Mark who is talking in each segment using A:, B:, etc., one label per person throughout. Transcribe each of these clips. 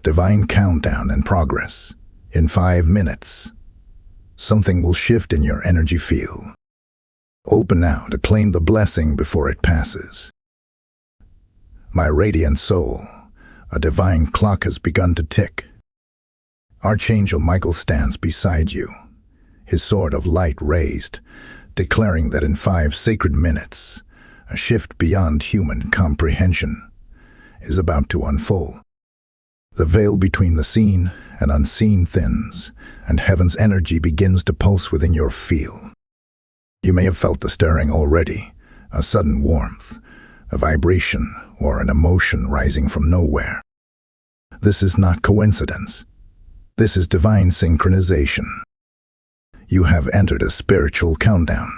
A: Divine countdown in progress. In 5 minutes, something will shift in your energy field. Open now to claim the blessing before it passes. My radiant soul, a divine clock has begun to tick. Archangel Michael stands beside you, his sword of light raised, declaring that in 5 sacred minutes, a shift beyond human comprehension is about to unfold. The veil between the seen and unseen thins, and heaven's energy begins to pulse within your field. You may have felt the stirring already, a sudden warmth, a vibration, or an emotion rising from nowhere. This is not coincidence. This is divine synchronization. You have entered a spiritual countdown.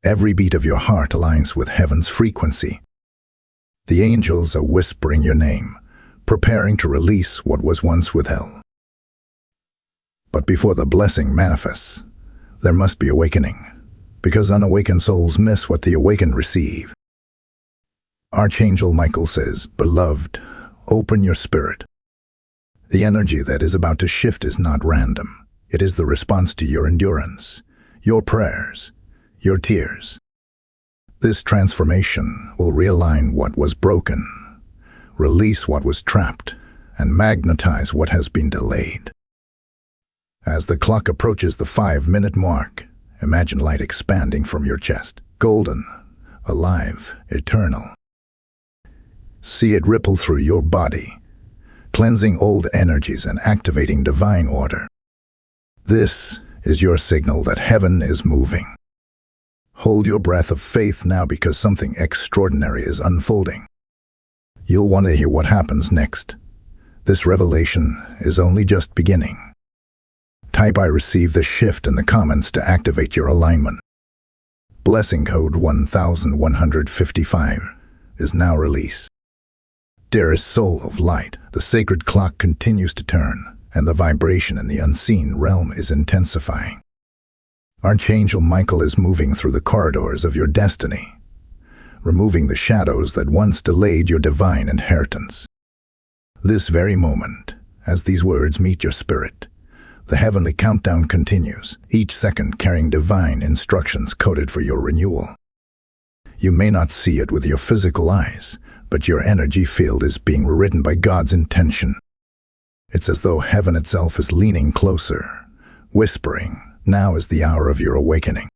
A: Every beat of your heart aligns with heaven's frequency. The angels are whispering your name, preparing to release what was once withheld. But before the blessing manifests, there must be awakening, because unawakened souls miss what the awakened receive. Archangel Michael says, "Beloved, open your spirit." The energy that is about to shift is not random. It is the response to your endurance, your prayers, your tears. This transformation will realign what was broken, release what was trapped, and magnetize what has been delayed. As the clock approaches the 5-minute mark, imagine light expanding from your chest, golden, alive, eternal. See it ripple through your body, cleansing old energies and activating divine order. This is your signal that heaven is moving. Hold your breath of faith now, because something extraordinary is unfolding. You'll want to hear what happens next. This revelation is only just beginning. Type "I receive the shift" in the comments to activate your alignment. Blessing code 1155 is now released. Dearest soul of light, the sacred clock continues to turn, and the vibration in the unseen realm is intensifying. Archangel Michael is moving through the corridors of your destiny, removing the shadows that once delayed your divine inheritance. This very moment, as these words meet your spirit, the heavenly countdown continues, each second carrying divine instructions coded for your renewal. You may not see it with your physical eyes, but your energy field is being rewritten by God's intention. It's as though heaven itself is leaning closer, whispering, "Now is the hour of your awakening."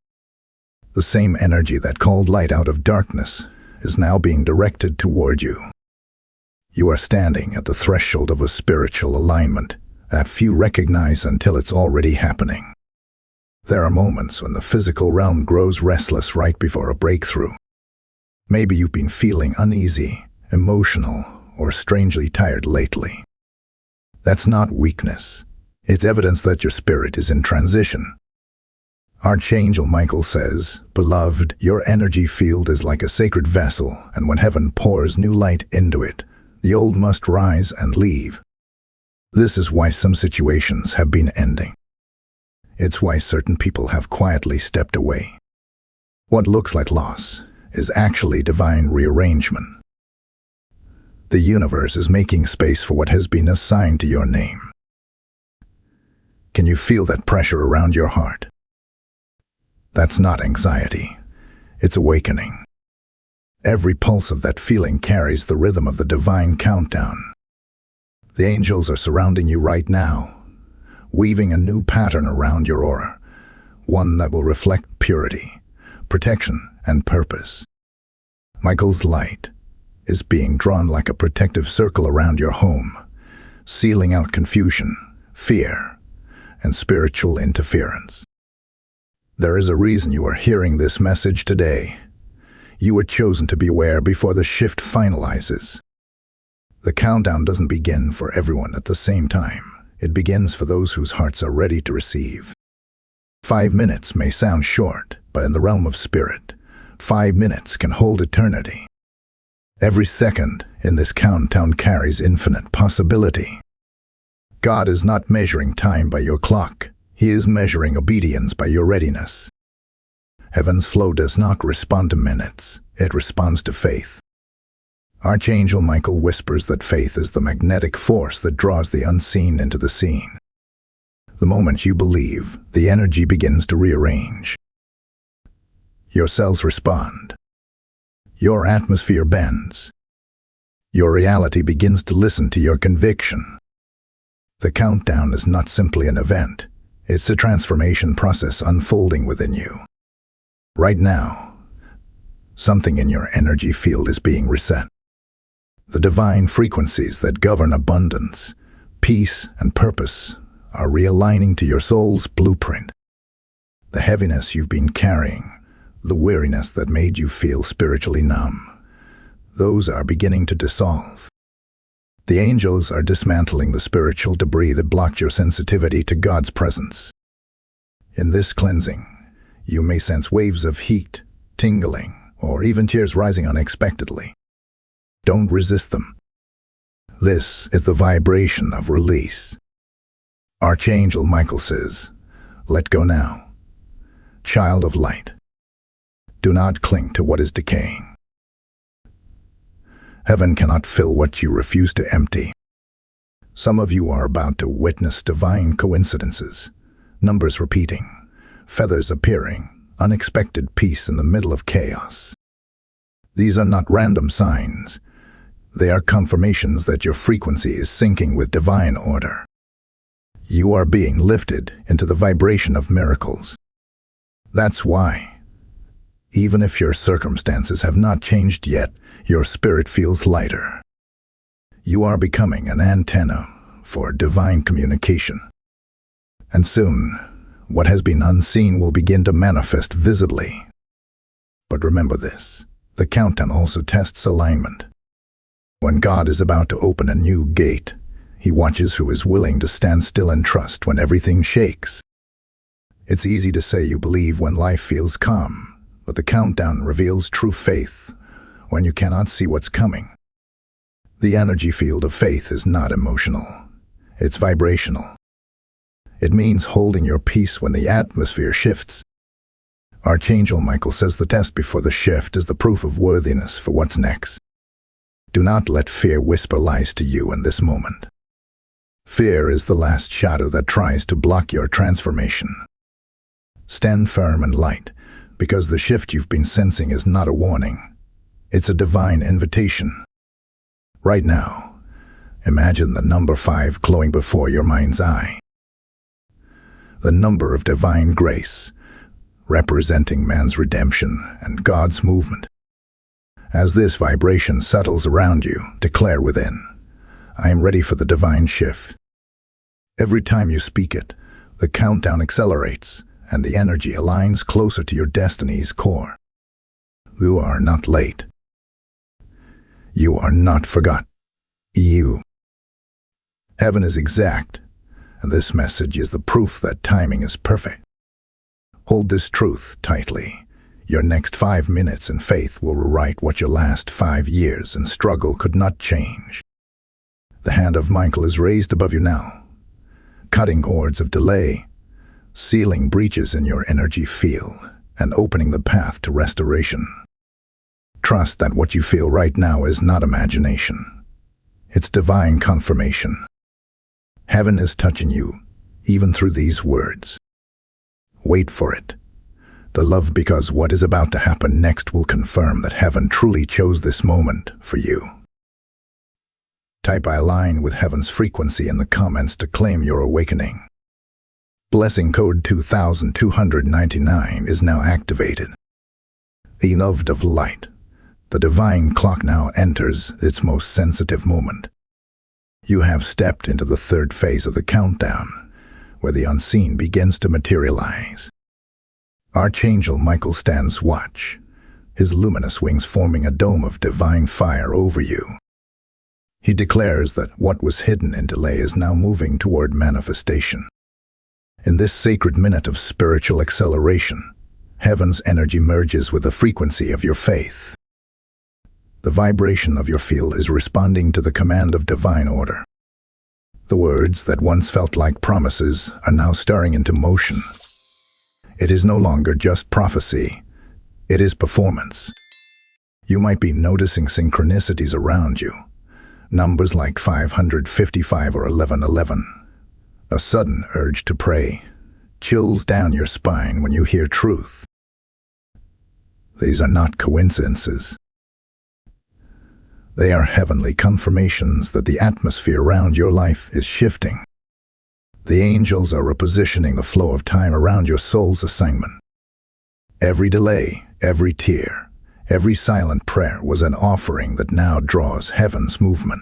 A: The same energy that called light out of darkness is now being directed toward you. You are standing at the threshold of a spiritual alignment that few recognize until it's already happening. There are moments when the physical realm grows restless right before a breakthrough. Maybe you've been feeling uneasy, emotional, or strangely tired lately. That's not weakness. It's evidence that your spirit is in transition. Archangel Michael says, "Beloved, your energy field is like a sacred vessel, and when heaven pours new light into it, the old must rise and leave." This is why some situations have been ending. It's why certain people have quietly stepped away. What looks like loss is actually divine rearrangement. The universe is making space for what has been assigned to your name. Can you feel that pressure around your heart? That's not anxiety. It's awakening. Every pulse of that feeling carries the rhythm of the divine countdown. The angels are surrounding you right now, weaving a new pattern around your aura, one that will reflect purity, protection, and purpose. Michael's light is being drawn like a protective circle around your home, sealing out confusion, fear, and spiritual interference. There is a reason you are hearing this message today. You were chosen to be aware before the shift finalizes. The countdown doesn't begin for everyone at the same time. It begins for those whose hearts are ready to receive. 5 minutes may sound short, but in the realm of spirit, 5 minutes can hold eternity. Every second in this countdown carries infinite possibility. God is not measuring time by your clock. He is measuring obedience by your readiness. Heaven's flow does not respond to minutes. It responds to faith. Archangel Michael whispers that faith is the magnetic force that draws the unseen into the seen. The moment you believe, the energy begins to rearrange. Your cells respond. Your atmosphere bends. Your reality begins to listen to your conviction. The countdown is not simply an event. It's a transformation process unfolding within you. Right now, something in your energy field is being reset. The divine frequencies that govern abundance, peace, and purpose are realigning to your soul's blueprint. The heaviness you've been carrying, the weariness that made you feel spiritually numb, those are beginning to dissolve. The angels are dismantling the spiritual debris that blocked your sensitivity to God's presence. In this cleansing, you may sense waves of heat, tingling, or even tears rising unexpectedly. Don't resist them. This is the vibration of release. Archangel Michael says, "Let go now, child of light. Do not cling to what is decaying. Heaven cannot fill what you refuse to empty." Some of you are about to witness divine coincidences, numbers repeating, feathers appearing, unexpected peace in the middle of chaos. These are not random signs. They are confirmations that your frequency is syncing with divine order. You are being lifted into the vibration of miracles. That's why, even if your circumstances have not changed yet, your spirit feels lighter. You are becoming an antenna for divine communication. And soon, what has been unseen will begin to manifest visibly. But remember this, the countdown also tests alignment. When God is about to open a new gate, He watches who is willing to stand still and trust when everything shakes. It's easy to say you believe when life feels calm, but the countdown reveals true faith when you cannot see what's coming. The energy field of faith is not emotional, it's vibrational. It means holding your peace when the atmosphere shifts. Archangel Michael says the test before the shift is the proof of worthiness for what's next. Do not let fear whisper lies to you in this moment. Fear is the last shadow that tries to block your transformation. Stand firm and light, because the shift you've been sensing is not a warning. It's a divine invitation. Right now, imagine the number 5 glowing before your mind's eye. The number of divine grace, representing man's redemption and God's movement. As this vibration settles around you, declare within, "I am ready for the divine shift." Every time you speak it, the countdown accelerates, and the energy aligns closer to your destiny's core. You are not late. You are not forgotten. Heaven is exact, and this message is the proof that timing is perfect. Hold this truth tightly. Your next 5 minutes in faith will rewrite what your last 5 years in struggle could not change. The hand of Michael is raised above you now, cutting cords of delay, sealing breaches in your energy field, and opening the path to restoration. Trust that what you feel right now is not imagination. It's divine confirmation. Heaven is touching you, even through these words. Wait for it. The love, because what is about to happen next will confirm that heaven truly chose this moment for you. Type "I align with heaven's frequency" in the comments to claim your awakening. Blessing code 2299 is now activated. Beloved of light, the divine clock now enters its most sensitive moment. You have stepped into the 3rd phase of the countdown, where the unseen begins to materialize. Archangel Michael stands watch, his luminous wings forming a dome of divine fire over you. He declares that what was hidden in delay is now moving toward manifestation. In this sacred minute of spiritual acceleration, heaven's energy merges with the frequency of your faith. The vibration of your field is responding to the command of divine order. The words that once felt like promises are now stirring into motion. It is no longer just prophecy, it is performance. You might be noticing synchronicities around you. Numbers like 555 or 1111. A sudden urge to pray. Chills down your spine when you hear truth. These are not coincidences. They are heavenly confirmations that the atmosphere around your life is shifting. The angels are repositioning the flow of time around your soul's assignment. Every delay, every tear, every silent prayer was an offering that now draws heaven's movement.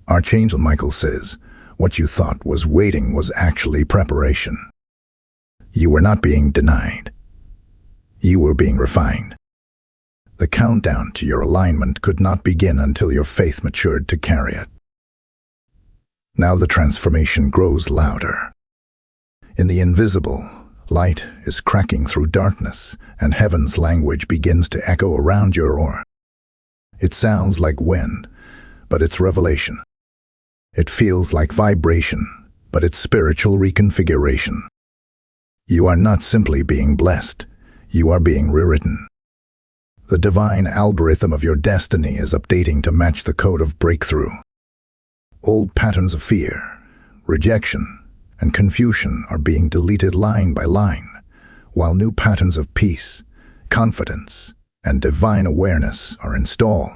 A: Archangel Michael says, what you thought was waiting was actually preparation. You were not being denied. You were being refined. The countdown to your alignment could not begin until your faith matured to carry it. Now the transformation grows louder. In the invisible, light is cracking through darkness, and heaven's language begins to echo around your aura. It sounds like wind, but it's revelation. It feels like vibration, but it's spiritual reconfiguration. You are not simply being blessed, you are being rewritten. The divine algorithm of your destiny is updating to match the code of breakthrough. Old patterns of fear, rejection, and confusion are being deleted line by line, while new patterns of peace, confidence, and divine awareness are installed.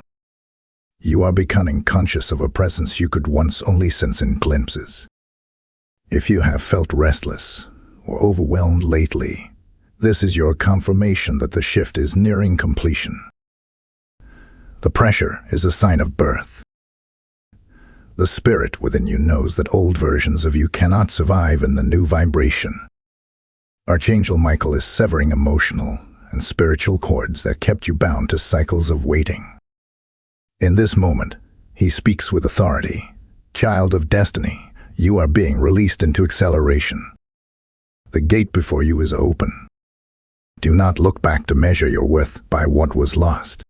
A: You are becoming conscious of a presence you could once only sense in glimpses. If you have felt restless or overwhelmed lately, this is your confirmation that the shift is nearing completion. The pressure is a sign of birth. The spirit within you knows that old versions of you cannot survive in the new vibration. Archangel Michael is severing emotional and spiritual cords that kept you bound to cycles of waiting. In this moment, he speaks with authority. Child of destiny, you are being released into acceleration. The gate before you is open. Do not look back to measure your worth by what was lost.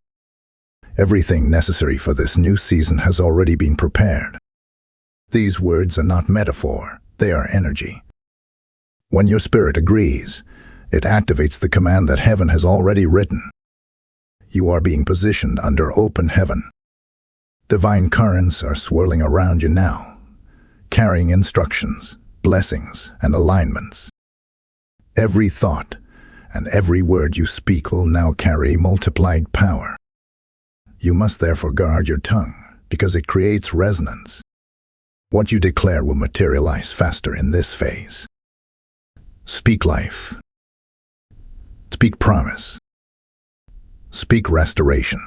A: Everything necessary for this new season has already been prepared. These words are not metaphor, they are energy. When your spirit agrees, it activates the command that heaven has already written. You are being positioned under open heaven. Divine currents are swirling around you now, carrying instructions, blessings, and alignments. Every thought and every word you speak will now carry multiplied power. You must therefore guard your tongue, because it creates resonance. What you declare will materialize faster in this phase. Speak life. Speak promise. Speak restoration.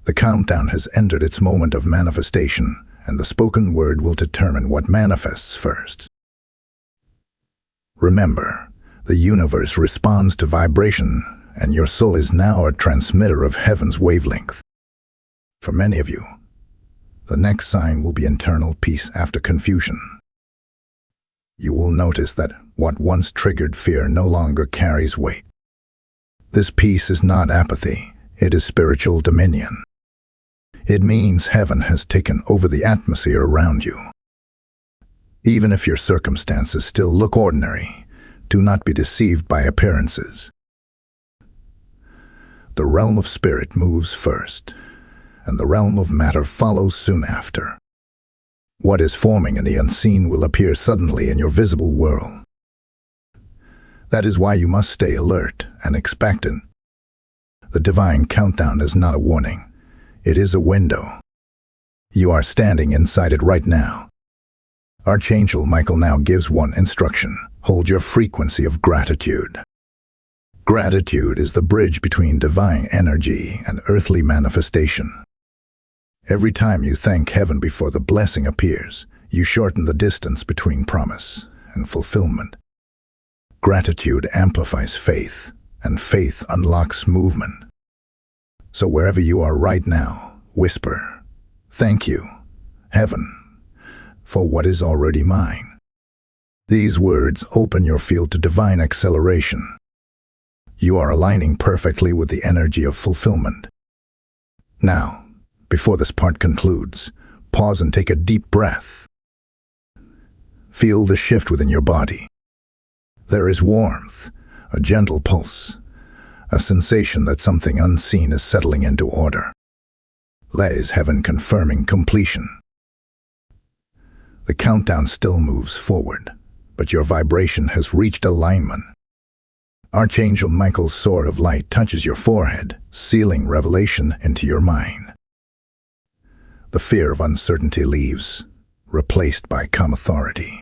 A: The countdown has entered its moment of manifestation, and the spoken word will determine what manifests first. Remember, the universe responds to vibration, and your soul is now a transmitter of heaven's wavelength. For many of you, the next sign will be internal peace after confusion. You will notice that what once triggered fear no longer carries weight. This peace is not apathy, it is spiritual dominion. It means heaven has taken over the atmosphere around you. Even if your circumstances still look ordinary, do not be deceived by appearances. The realm of spirit moves first, and the realm of matter follows soon after. What is forming in the unseen will appear suddenly in your visible world. That is why you must stay alert and expectant. The divine countdown is not a warning. It is a window. You are standing inside it right now. Archangel Michael now gives one instruction. Hold your frequency of gratitude. Gratitude is the bridge between divine energy and earthly manifestation. Every time you thank heaven before the blessing appears, you shorten the distance between promise and fulfillment. Gratitude amplifies faith, and faith unlocks movement. So wherever you are right now, whisper, "Thank you, heaven, for what is already mine." These words open your field to divine acceleration. You are aligning perfectly with the energy of fulfillment. Now, before this part concludes, pause and take a deep breath. Feel the shift within your body. There is warmth, a gentle pulse, a sensation that something unseen is settling into order. Lays heaven confirming completion. The countdown still moves forward, but your vibration has reached alignment. Archangel Michael's sword of light touches your forehead, sealing revelation into your mind. The fear of uncertainty leaves, replaced by calm authority.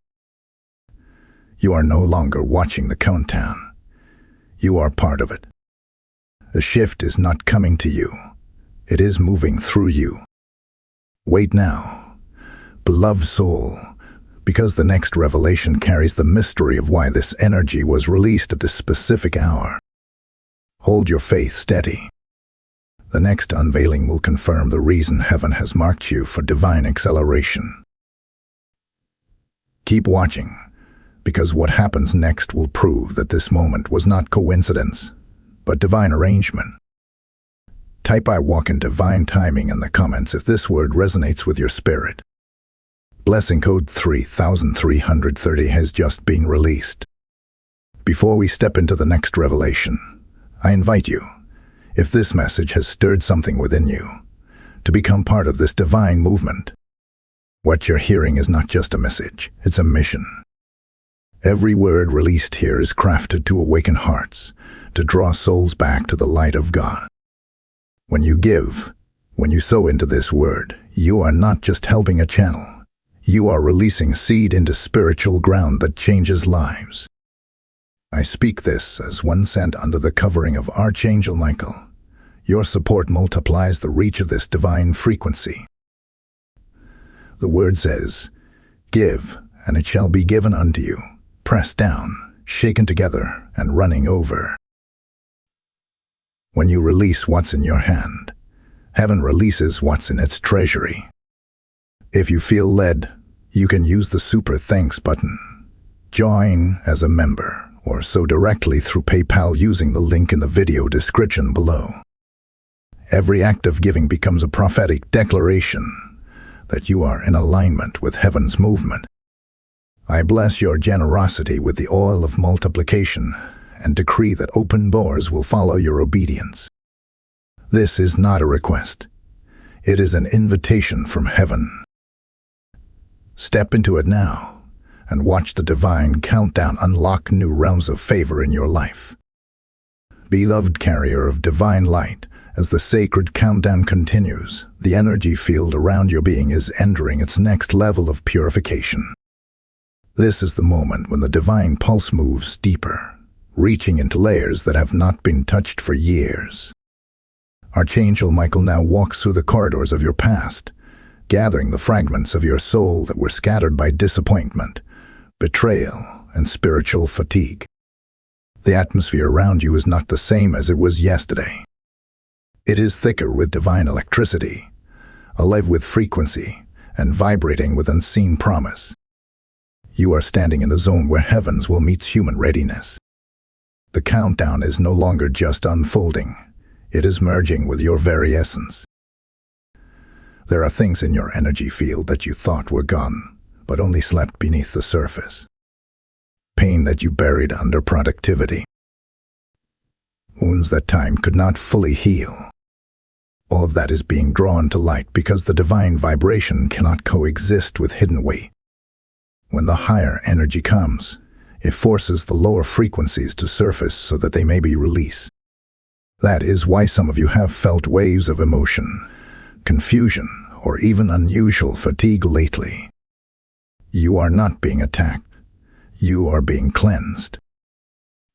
A: You are no longer watching the countdown. You are part of it. A shift is not coming to you. It is moving through you. Wait now, beloved soul, because the next revelation carries the mystery of why this energy was released at this specific hour. Hold your faith steady. The next unveiling will confirm the reason heaven has marked you for divine acceleration. Keep watching, because what happens next will prove that this moment was not coincidence, but divine arrangement. Type "I walk in divine timing" in the comments if this word resonates with your spirit. Blessing code 3330 has just been released. Before we step into the next revelation, I invite you, if this message has stirred something within you, to become part of this divine movement. What you're hearing is not just a message, it's a mission. Every word released here is crafted to awaken hearts, to draw souls back to the light of God. When you give, when you sow into this word, you are not just helping a channel. You are releasing seed into spiritual ground that changes lives. I speak this as one sent under the covering of Archangel Michael. Your support multiplies the reach of this divine frequency. The word says, "Give, and it shall be given unto you, pressed down, shaken together, and running over." When you release what's in your hand, heaven releases what's in its treasury. If you feel led, you can use the Super Thanks button. Join as a member, or sow directly through PayPal using the link in the video description below. Every act of giving becomes a prophetic declaration that you are in alignment with heaven's movement. I bless your generosity with the oil of multiplication and decree that open doors will follow your obedience. This is not a request. It is an invitation from heaven. Step into it now and watch the divine countdown unlock new realms of favor in your life. Beloved carrier of divine light, as the sacred countdown continues, the energy field around your being is entering its next level of purification. This is the moment when the divine pulse moves deeper, reaching into layers that have not been touched for years. Archangel Michael now walks through the corridors of your past, gathering the fragments of your soul that were scattered by disappointment, betrayal, and spiritual fatigue. The atmosphere around you is not the same as it was yesterday. It is thicker with divine electricity, alive with frequency, and vibrating with unseen promise. You are standing in the zone where heavens will meet human readiness. The countdown is no longer just unfolding, it is merging with your very essence. There are things in your energy field that you thought were gone, but only slept beneath the surface. Pain that you buried under productivity. Wounds that time could not fully heal. All of that is being drawn to light because the divine vibration cannot coexist with hidden weight. When the higher energy comes, it forces the lower frequencies to surface so that they may be released. That is why some of you have felt waves of emotion, confusion, or even unusual fatigue lately. You are not being attacked. You are being cleansed.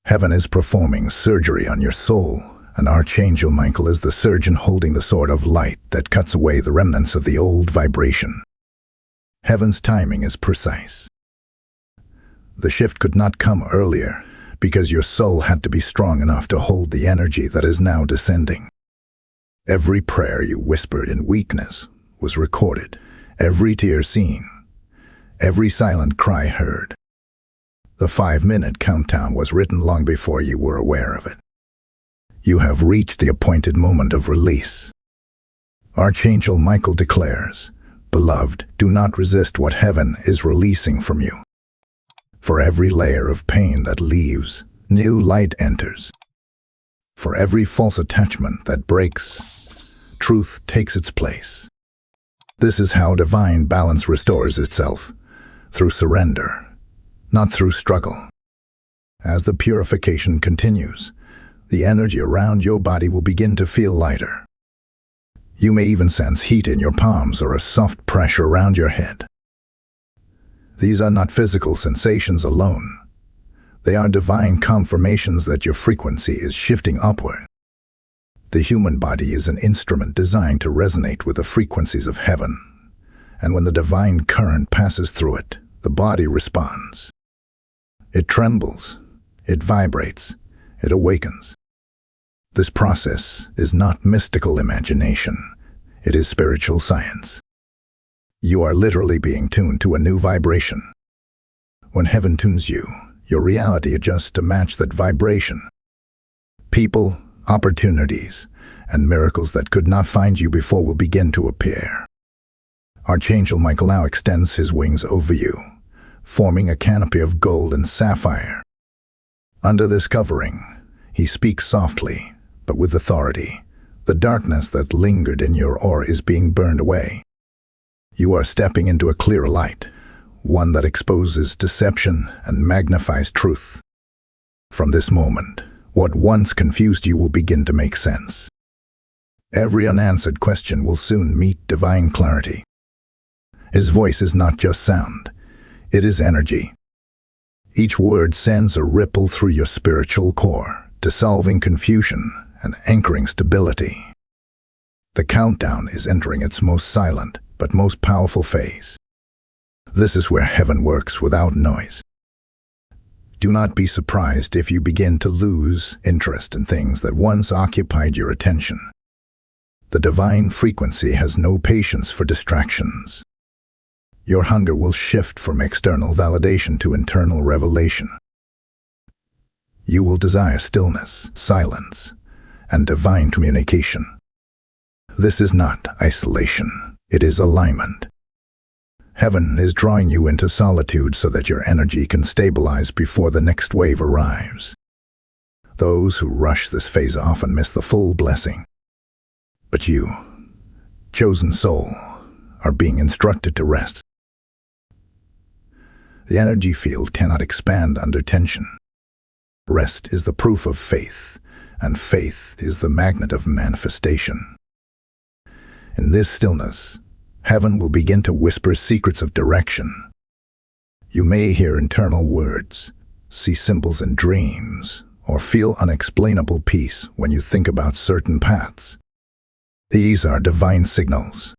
A: Heaven is performing surgery on your soul, and Archangel Michael is the surgeon holding the sword of light that cuts away the remnants of the old vibration. Heaven's timing is precise. The shift could not come earlier because your soul had to be strong enough to hold the energy that is now descending. Every prayer you whispered in weakness was recorded, every tear seen, every silent cry heard. The 5-minute countdown was written long before you were aware of it. You have reached the appointed moment of release. Archangel Michael declares, "Beloved, do not resist what heaven is releasing from you. For every layer of pain that leaves, new light enters. For every false attachment that breaks, truth takes its place. This is how divine balance restores itself, through surrender, not through struggle. As the purification continues, the energy around your body will begin to feel lighter. You may even sense heat in your palms or a soft pressure around your head. These are not physical sensations alone. They are divine confirmations that your frequency is shifting upward. The human body is an instrument designed to resonate with the frequencies of heaven, and when the divine current passes through it, the body responds. It trembles, it vibrates, it awakens. This process is not mystical imagination, it is spiritual science. You are literally being tuned to a new vibration. When heaven tunes you, your reality adjusts to match that vibration. People, opportunities, and miracles that could not find you before will begin to appear. Archangel Michael now extends his wings over you, forming a canopy of gold and sapphire. Under this covering, he speaks softly, but with authority. The darkness that lingered in your aura is being burned away. You are stepping into a clearer light, one that exposes deception and magnifies truth. From this moment, what once confused you will begin to make sense. Every unanswered question will soon meet divine clarity. His voice is not just sound, it is energy. Each word sends a ripple through your spiritual core, dissolving confusion and anchoring stability. The countdown is entering its most silent but most powerful phase. This is where heaven works without noise. Do not be surprised if you begin to lose interest in things that once occupied your attention. The divine frequency has no patience for distractions. Your hunger will shift from external validation to internal revelation. You will desire stillness, silence, and divine communication. This is not isolation, it is alignment. Heaven is drawing you into solitude so that your energy can stabilize before the next wave arrives. Those who rush this phase often miss the full blessing. But you, chosen soul, are being instructed to rest. The energy field cannot expand under tension. Rest is the proof of faith, and faith is the magnet of manifestation. In this stillness, heaven will begin to whisper secrets of direction. You may hear internal words, see symbols in dreams, or feel unexplainable peace when you think about certain paths. These are divine signals.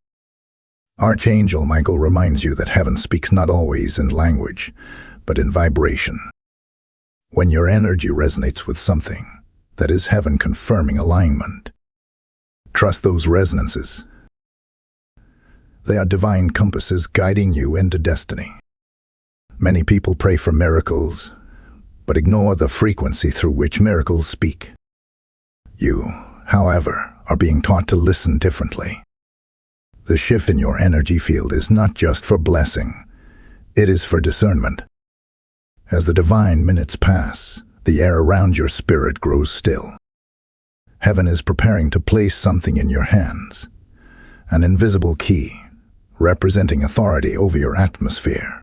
A: Archangel Michael reminds you that heaven speaks not always in language, but in vibration. When your energy resonates with something, that is heaven confirming alignment. Trust those resonances. They are divine compasses guiding you into destiny. Many people pray for miracles, but ignore the frequency through which miracles speak. You, however, are being taught to listen differently. The shift in your energy field is not just for blessing, it is for discernment. As the divine minutes pass, the air around your spirit grows still. Heaven is preparing to place something in your hands, an invisible key, representing authority over your atmosphere.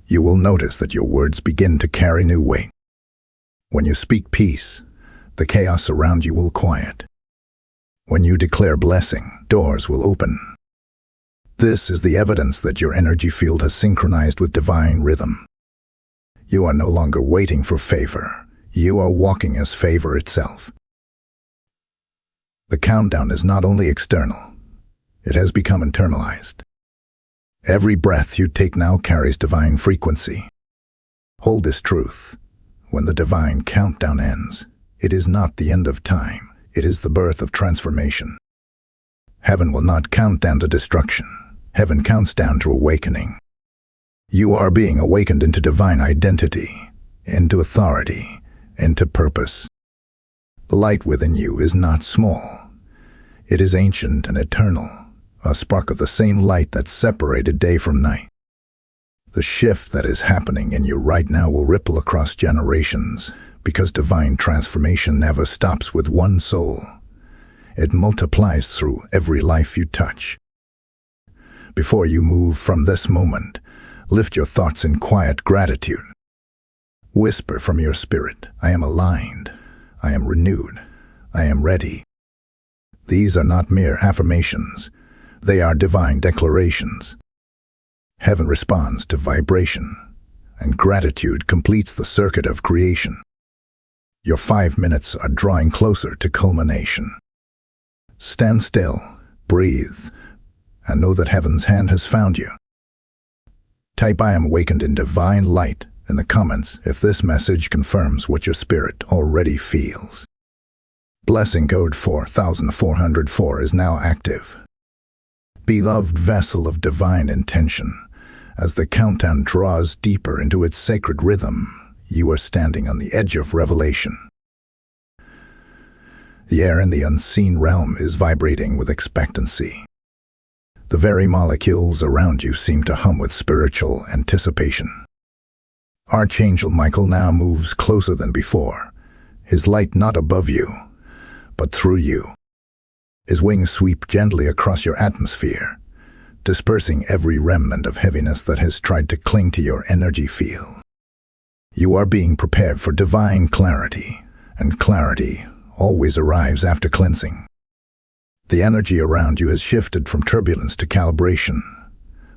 A: You will notice that your words begin to carry new weight. When you speak peace, the chaos around you will quiet. When you declare blessing, doors will open. This is the evidence that your energy field has synchronized with divine rhythm. You are no longer waiting for favor. You are walking as favor itself. The countdown is not only external, it has become internalized. Every breath you take now carries divine frequency. Hold this truth. When the divine countdown ends, it is not the end of time, it is the birth of transformation. Heaven will not count down to destruction. Heaven counts down to awakening. You are being awakened into divine identity, into authority, into purpose. The light within you is not small. It is ancient and eternal, a spark of the same light that separated day from night. The shift that is happening in you right now will ripple across generations, because divine transformation never stops with one soul. It multiplies through every life you touch. Before you move from this moment, lift your thoughts in quiet gratitude. Whisper from your spirit, I am aligned, I am renewed, I am ready. These are not mere affirmations, they are divine declarations. Heaven responds to vibration, and gratitude completes the circuit of creation. Your 5 minutes are drawing closer to culmination. Stand still, breathe, and know that heaven's hand has found you. Type I am awakened in divine light in the comments if this message confirms what your spirit already feels. Blessing code 4404 is now active. Beloved vessel of divine intention, as the countdown draws deeper into its sacred rhythm, you are standing on the edge of revelation. The air in the unseen realm is vibrating with expectancy. The very molecules around you seem to hum with spiritual anticipation. Archangel Michael now moves closer than before, his light not above you, but through you. His wings sweep gently across your atmosphere, dispersing every remnant of heaviness that has tried to cling to your energy field. You are being prepared for divine clarity, and clarity always arrives after cleansing. The energy around you has shifted from turbulence to calibration,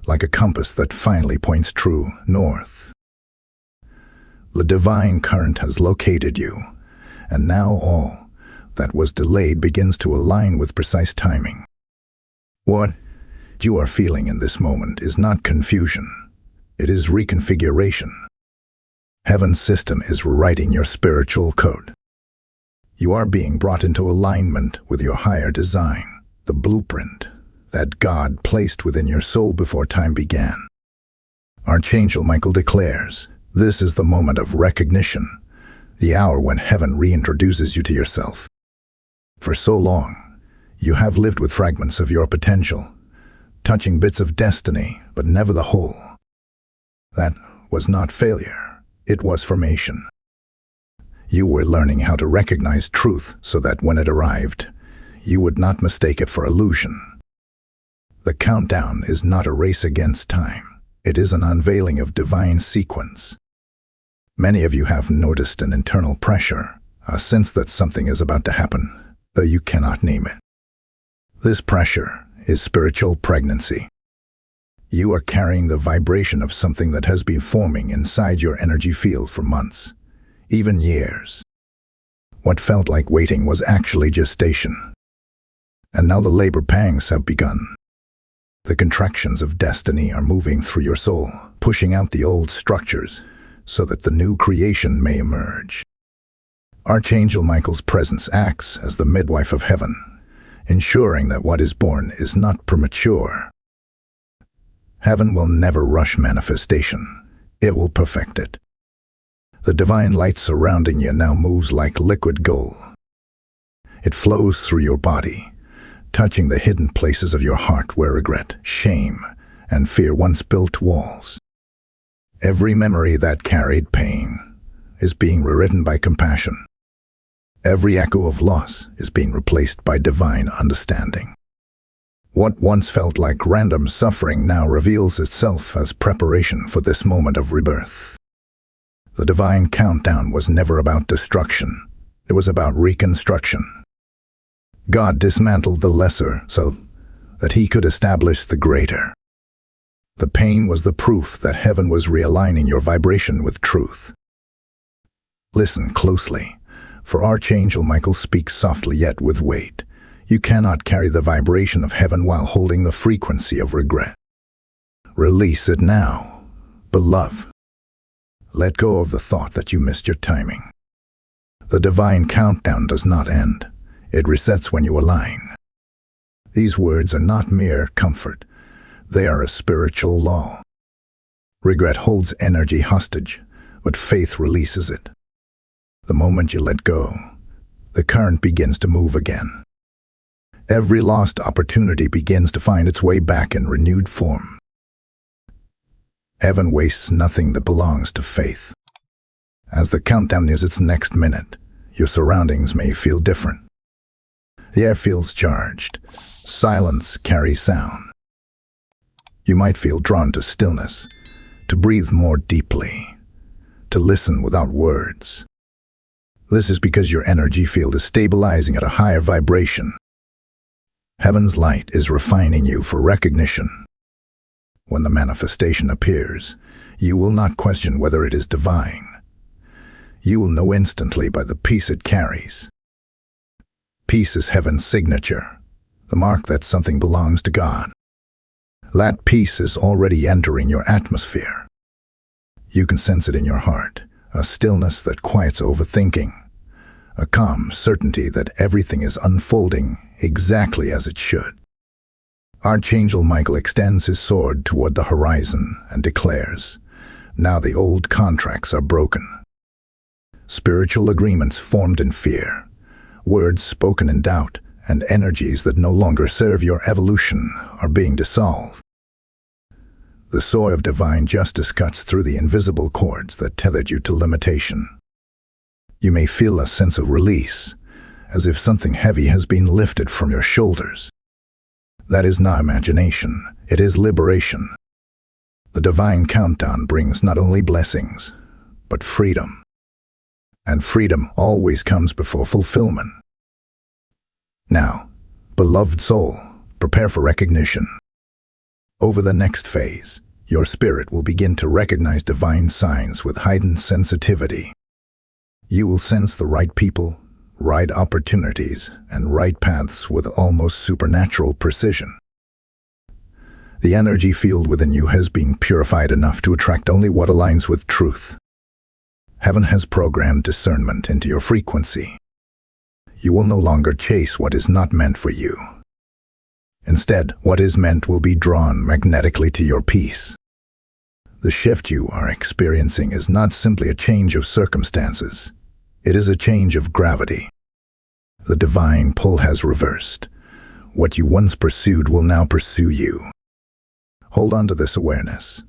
A: like a compass that finally points true north. The divine current has located you, and now all that was delayed begins to align with precise timing. What you are feeling in this moment is not confusion, it is reconfiguration. Heaven's system is rewriting your spiritual code. You are being brought into alignment with your higher design, the blueprint that God placed within your soul before time began. Archangel Michael declares, this is the moment of recognition, the hour when heaven reintroduces you to yourself. For so long, you have lived with fragments of your potential, touching bits of destiny, but never the whole. That was not failure, it was formation. You were learning how to recognize truth so that when it arrived, you would not mistake it for illusion. The countdown is not a race against time, it is an unveiling of divine sequence. Many of you have noticed an internal pressure, a sense that something is about to happen, though you cannot name it. This pressure is spiritual pregnancy. You are carrying the vibration of something that has been forming inside your energy field for months, even years. What felt like waiting was actually gestation. And now the labor pangs have begun. The contractions of destiny are moving through your soul, pushing out the old structures so that the new creation may emerge. Archangel Michael's presence acts as the midwife of heaven, ensuring that what is born is not premature. Heaven will never rush manifestation, it will perfect it. The divine light surrounding you now moves like liquid gold. It flows through your body, touching the hidden places of your heart where regret, shame, and fear once built walls. Every memory that carried pain is being rewritten by compassion. Every echo of loss is being replaced by divine understanding. What once felt like random suffering now reveals itself as preparation for this moment of rebirth. The divine countdown was never about destruction, it was about reconstruction. God dismantled the lesser so that he could establish the greater. The pain was the proof that heaven was realigning your vibration with truth. Listen closely, for Archangel Michael speaks softly yet with weight. You cannot carry the vibration of heaven while holding the frequency of regret. Release it now, beloved. Let go of the thought that you missed your timing. The divine countdown does not end. It resets when you align. These words are not mere comfort. They are a spiritual law. Regret holds energy hostage, but faith releases it. The moment you let go, the current begins to move again. Every lost opportunity begins to find its way back in renewed form. Heaven wastes nothing that belongs to faith. As the countdown nears its next minute, your surroundings may feel different. The air feels charged. Silence carries sound. You might feel drawn to stillness, to breathe more deeply, to listen without words. This is because your energy field is stabilizing at a higher vibration. Heaven's light is refining you for recognition. When the manifestation appears, you will not question whether it is divine. You will know instantly by the peace it carries. Peace is heaven's signature, the mark that something belongs to God. That peace is already entering your atmosphere. You can sense it in your heart, a stillness that quiets overthinking, a calm certainty that everything is unfolding exactly as it should. Archangel Michael extends his sword toward the horizon and declares, "Now the old contracts are broken." Spiritual agreements formed in fear, words spoken in doubt, and energies that no longer serve your evolution are being dissolved. The sword of divine justice cuts through the invisible cords that tethered you to limitation. You may feel a sense of release, as if something heavy has been lifted from your shoulders. That is not imagination, it is liberation. The divine countdown brings not only blessings, but freedom. And freedom always comes before fulfillment. Now, beloved soul, prepare for recognition. Over the next phase, your spirit will begin to recognize divine signs with heightened sensitivity. You will sense the right people, right opportunities, and right paths with almost supernatural precision. The energy field within you has been purified enough to attract only what aligns with truth. Heaven has programmed discernment into your frequency. You will no longer chase what is not meant for you. Instead, what is meant will be drawn magnetically to your peace. The shift you are experiencing is not simply a change of circumstances. It is a change of gravity. The divine pull has reversed. What you once pursued will now pursue you. Hold on to this awareness.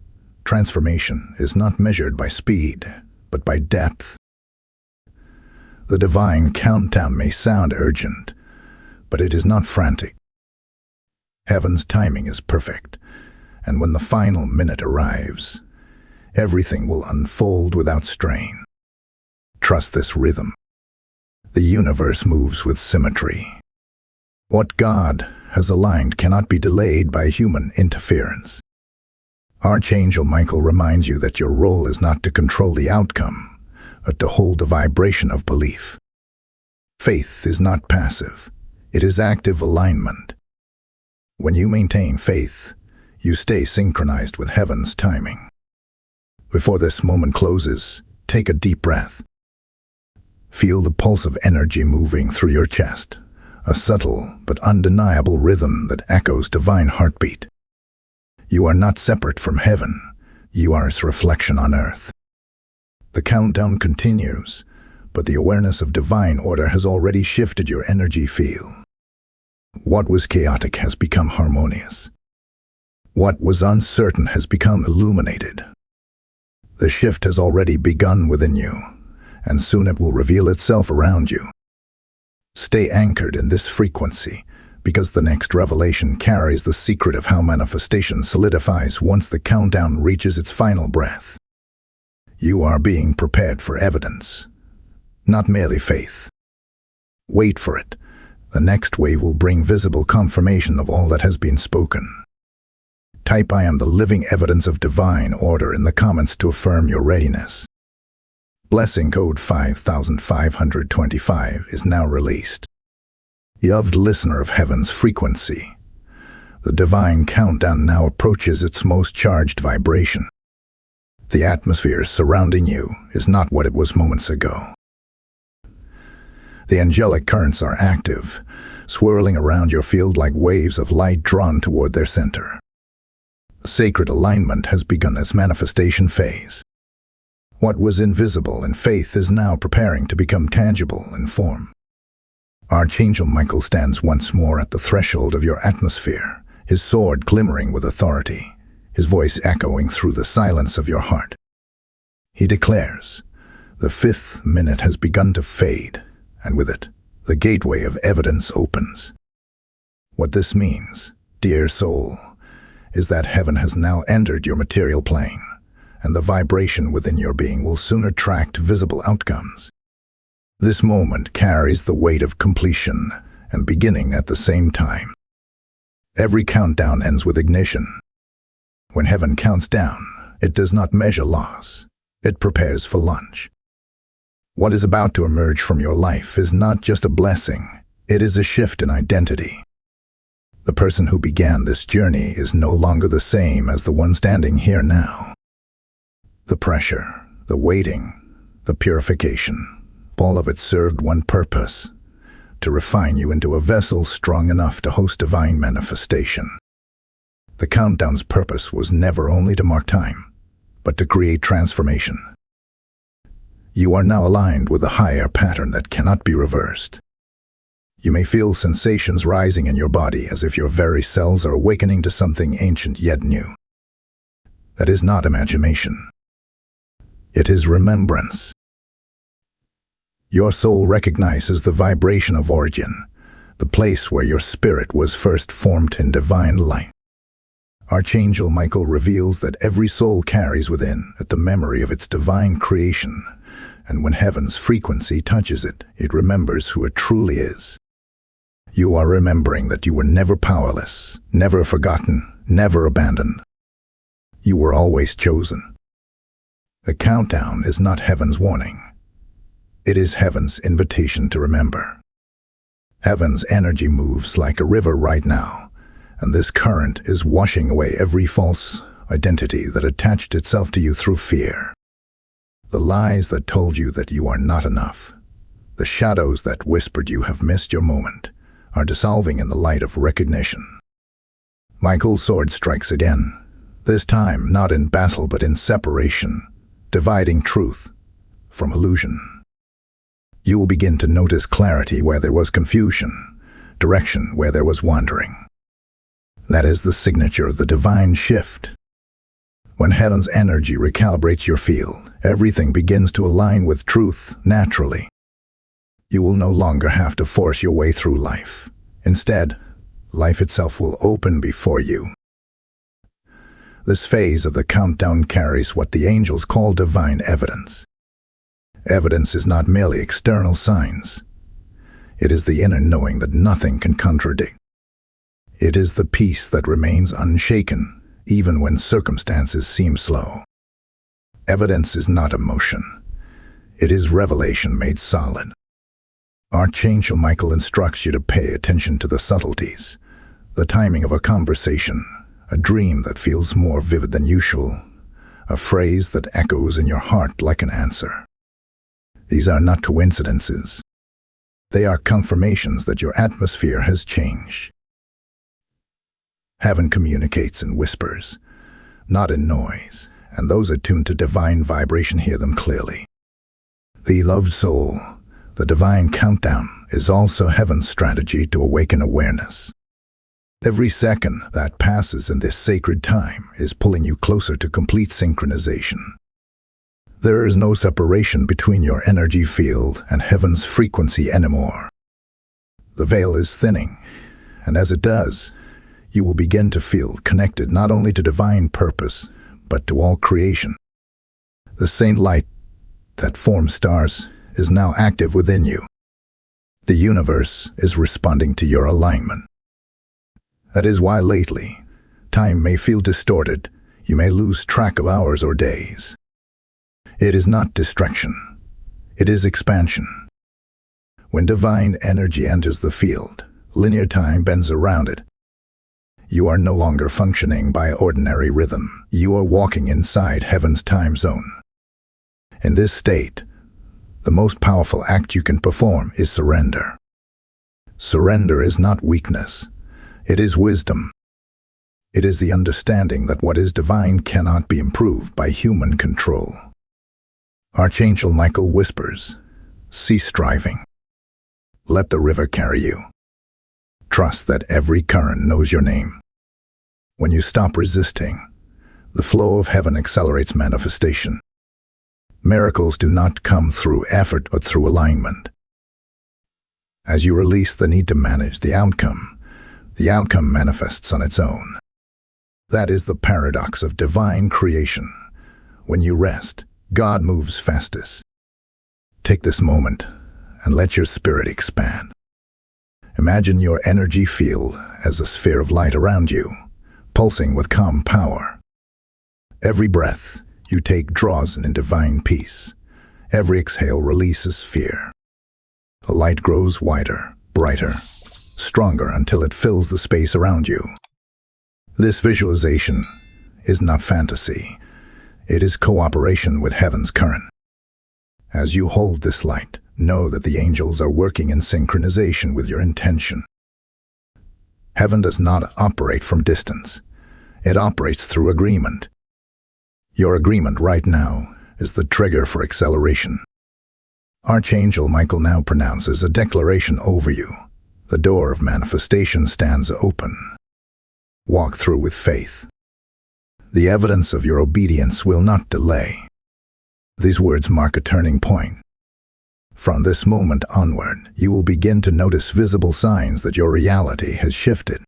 A: Transformation is not measured by speed, but by depth. The divine countdown may sound urgent, but it is not frantic. Heaven's timing is perfect, and when the final minute arrives, everything will unfold without strain. Trust this rhythm. The universe moves with symmetry. What God has aligned cannot be delayed by human interference. Archangel Michael reminds you that your role is not to control the outcome, but to hold the vibration of belief. Faith is not passive, it is active alignment. When you maintain faith, you stay synchronized with heaven's timing. Before this moment closes, take a deep breath. Feel the pulse of energy moving through your chest, a subtle but undeniable rhythm that echoes divine heartbeat. You are not separate from heaven, you are its reflection on earth. The countdown continues, but the awareness of divine order has already shifted your energy field. What was chaotic has become harmonious. What was uncertain has become illuminated. The shift has already begun within you, and soon it will reveal itself around you. Stay anchored in this frequency, because the next revelation carries the secret of how manifestation solidifies once the countdown reaches its final breath. You are being prepared for evidence, not merely faith. Wait for it. The next wave will bring visible confirmation of all that has been spoken. Type "I am the living evidence of divine order" in the comments to affirm your readiness. Blessing code 5525 is now released. Beloved listener of heaven's frequency, the divine countdown now approaches its most charged vibration. The atmosphere surrounding you is not what it was moments ago. The angelic currents are active, swirling around your field like waves of light drawn toward their center. Sacred alignment has begun its manifestation phase. What was invisible in faith is now preparing to become tangible in form. Archangel Michael stands once more at the threshold of your atmosphere, his sword glimmering with authority, his voice echoing through the silence of your heart. He declares, The 5th minute has begun to fade, and with it, the gateway of evidence opens. What this means, dear soul, is that heaven has now entered your material plane, and the vibration within your being will soon attract visible outcomes. This moment carries the weight of completion and beginning at the same time. Every countdown ends with ignition. When heaven counts down, it does not measure loss. It prepares for lunch. What is about to emerge from your life is not just a blessing, it is a shift in identity. The person who began this journey is no longer the same as the one standing here now. The pressure, the waiting, the purification, all of it served one purpose: to refine you into a vessel strong enough to host divine manifestation. The countdown's purpose was never only to mark time, but to create transformation. You are now aligned with a higher pattern that cannot be reversed. You may feel sensations rising in your body as if your very cells are awakening to something ancient yet new. That is not imagination. It is remembrance. Your soul recognizes the vibration of origin, the place where your spirit was first formed in divine light. Archangel Michael reveals that every soul carries within it the memory of its divine creation, and when heaven's frequency touches it, it remembers who it truly is. You are remembering that you were never powerless, never forgotten, never abandoned. You were always chosen. The countdown is not heaven's warning. It is heaven's invitation to remember. Heaven's energy moves like a river right now, and this current is washing away every false identity that attached itself to you through fear. The lies that told you that you are not enough, the shadows that whispered you have missed your moment, are dissolving in the light of recognition. Michael's sword strikes again, this time not in battle but in separation, dividing truth from illusion. You will begin to notice clarity where there was confusion, direction where there was wandering. That is the signature of the divine shift. When heaven's energy recalibrates your field, everything begins to align with truth naturally. You will no longer have to force your way through life. Instead, life itself will open before you. This phase of the countdown carries what the angels call divine evidence. Evidence is not merely external signs. It is the inner knowing that nothing can contradict. It is the peace that remains unshaken, even when circumstances seem slow. Evidence is not emotion. It is revelation made solid. Archangel Michael instructs you to pay attention to the subtleties, the timing of a conversation, a dream that feels more vivid than usual, a phrase that echoes in your heart like an answer. These are not coincidences. They are confirmations that your atmosphere has changed. Heaven communicates in whispers, not in noise, and those attuned to divine vibration hear them clearly. The loved soul, the divine countdown, is also heaven's strategy to awaken awareness. Every second that passes in this sacred time is pulling you closer to complete synchronization. There is no separation between your energy field and heaven's frequency anymore. The veil is thinning, and as it does, you will begin to feel connected not only to divine purpose, but to all creation. The same light that forms stars is now active within you. The universe is responding to your alignment. That is why lately, time may feel distorted. You may lose track of hours or days. It is not distraction. It is expansion. When divine energy enters the field, linear time bends around it. You are no longer functioning by ordinary rhythm. You are walking inside heaven's time zone. In this state, the most powerful act you can perform is surrender. Surrender is not weakness. It is wisdom. It is the understanding that what is divine cannot be improved by human control. Archangel Michael whispers, "Cease striving. Let the river carry you. Trust that every current knows your name." When you stop resisting, the flow of heaven accelerates manifestation. Miracles do not come through effort but through alignment. As you release the need to manage the outcome manifests on its own. That is the paradox of divine creation. When you rest, God moves fastest. Take this moment and let your spirit expand. Imagine your energy field as a sphere of light around you, pulsing with calm power. Every breath you take draws in divine peace. Every exhale releases fear. The light grows wider, brighter, stronger until it fills the space around you. This visualization is not fantasy. It is cooperation with heaven's current. As you hold this light, know that the angels are working in synchronization with your intention. Heaven does not operate from distance. It operates through agreement. Your agreement right now is the trigger for acceleration. Archangel Michael now pronounces a declaration over you. The door of manifestation stands open. Walk through with faith. The evidence of your obedience will not delay. These words mark a turning point. From this moment onward, you will begin to notice visible signs that your reality has shifted.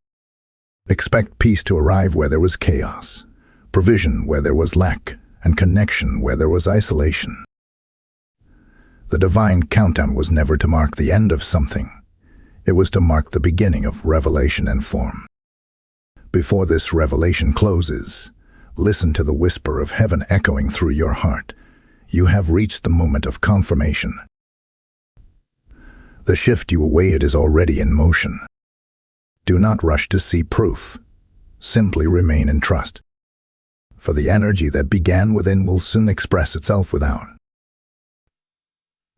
A: Expect peace to arrive where there was chaos, provision where there was lack, and connection where there was isolation. The divine countdown was never to mark the end of something. It was to mark the beginning of revelation and form. Before this revelation closes, listen to the whisper of heaven echoing through your heart. You have reached the moment of confirmation. The shift you awaited is already in motion. Do not rush to see proof. Simply remain in trust. For the energy that began within will soon express itself without.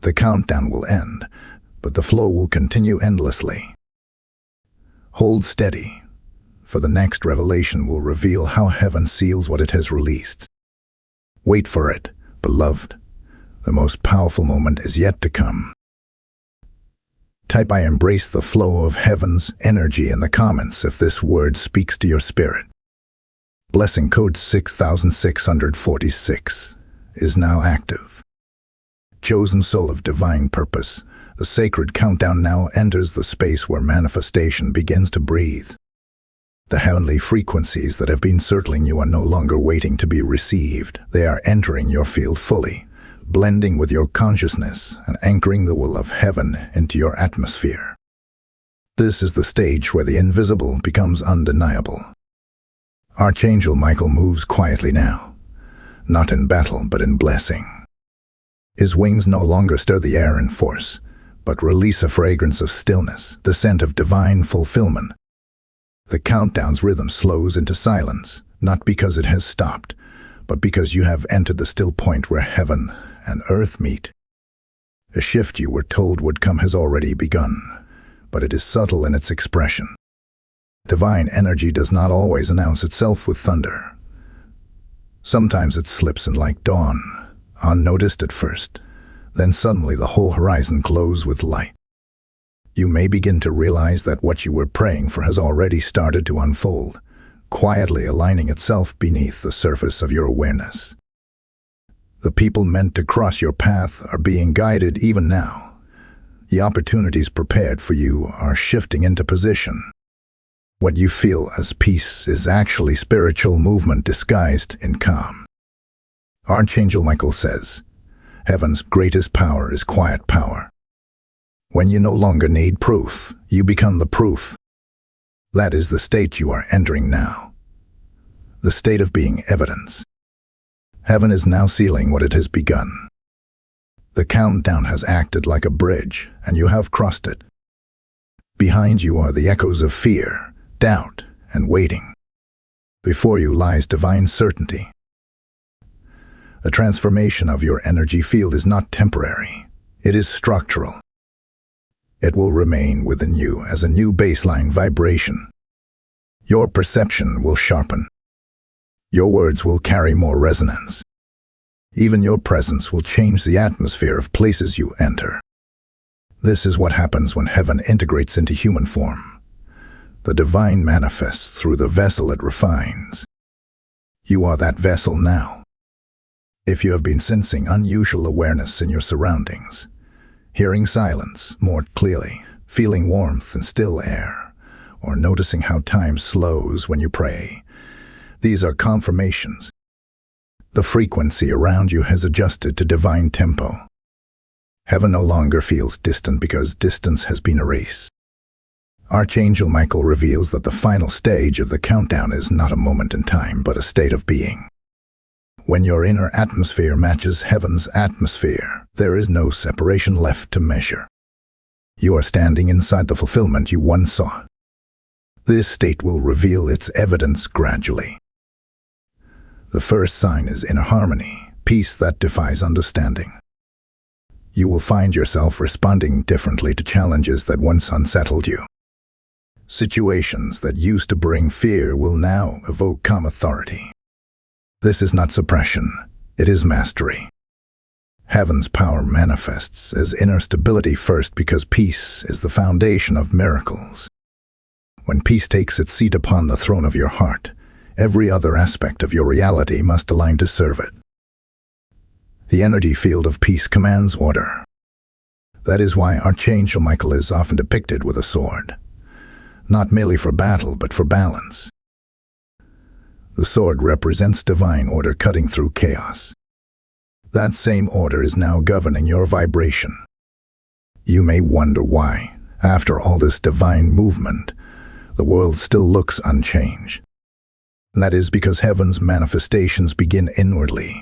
A: The countdown will end, but the flow will continue endlessly. Hold steady, for the next revelation will reveal how heaven seals what it has released. Wait for it, beloved. The most powerful moment is yet to come. Type "I embrace the flow of heaven's energy" in the comments if this word speaks to your spirit. Blessing code 6646 is now active. Chosen soul of divine purpose, the sacred countdown now enters the space where manifestation begins to breathe. The heavenly frequencies that have been circling you are no longer waiting to be received. They are entering your field fully, blending with your consciousness and anchoring the will of heaven into your atmosphere. This is the stage where the invisible becomes undeniable. Archangel Michael moves quietly now, not in battle but in blessing. His wings no longer stir the air in force, but release a fragrance of stillness, the scent of divine fulfillment. The countdown's rhythm slows into silence, not because it has stopped, but because you have entered the still point where heaven and earth meet. A shift you were told would come has already begun, but it is subtle in its expression. Divine energy does not always announce itself with thunder. Sometimes it slips in like dawn, unnoticed at first, then suddenly the whole horizon glows with light. You may begin to realize that what you were praying for has already started to unfold, quietly aligning itself beneath the surface of your awareness. The people meant to cross your path are being guided even now. The opportunities prepared for you are shifting into position. What you feel as peace is actually spiritual movement disguised in calm. Archangel Michael says, "Heaven's greatest power is quiet power." When you no longer need proof, you become the proof. That is the state you are entering now. The state of being evidence. Heaven is now sealing what it has begun. The countdown has acted like a bridge, and you have crossed it. Behind you are the echoes of fear, doubt, and waiting. Before you lies divine certainty. The transformation of your energy field is not temporary. It is structural. It will remain within you as a new baseline vibration. Your perception will sharpen. Your words will carry more resonance. Even your presence will change the atmosphere of places you enter. This is what happens when heaven integrates into human form. The divine manifests through the vessel it refines. You are that vessel now. If you have been sensing unusual awareness in your surroundings, hearing silence more clearly, feeling warmth in still air, or noticing how time slows when you pray, these are confirmations. The frequency around you has adjusted to divine tempo. Heaven no longer feels distant because distance has been erased. Archangel Michael reveals that the final stage of the countdown is not a moment in time, but a state of being. When your inner atmosphere matches heaven's atmosphere, there is no separation left to measure. You are standing inside the fulfillment you once saw. This state will reveal its evidence gradually. The first sign is inner harmony, peace that defies understanding. You will find yourself responding differently to challenges that once unsettled you. Situations that used to bring fear will now evoke calm authority. This is not suppression, it is mastery. Heaven's power manifests as inner stability first because peace is the foundation of miracles. When peace takes its seat upon the throne of your heart, every other aspect of your reality must align to serve it. The energy field of peace commands order. That is why Archangel Michael is often depicted with a sword, not merely for battle but for balance. The sword represents divine order cutting through chaos. That same order is now governing your vibration. You may wonder why, after all this divine movement, the world still looks unchanged. That is because heaven's manifestations begin inwardly.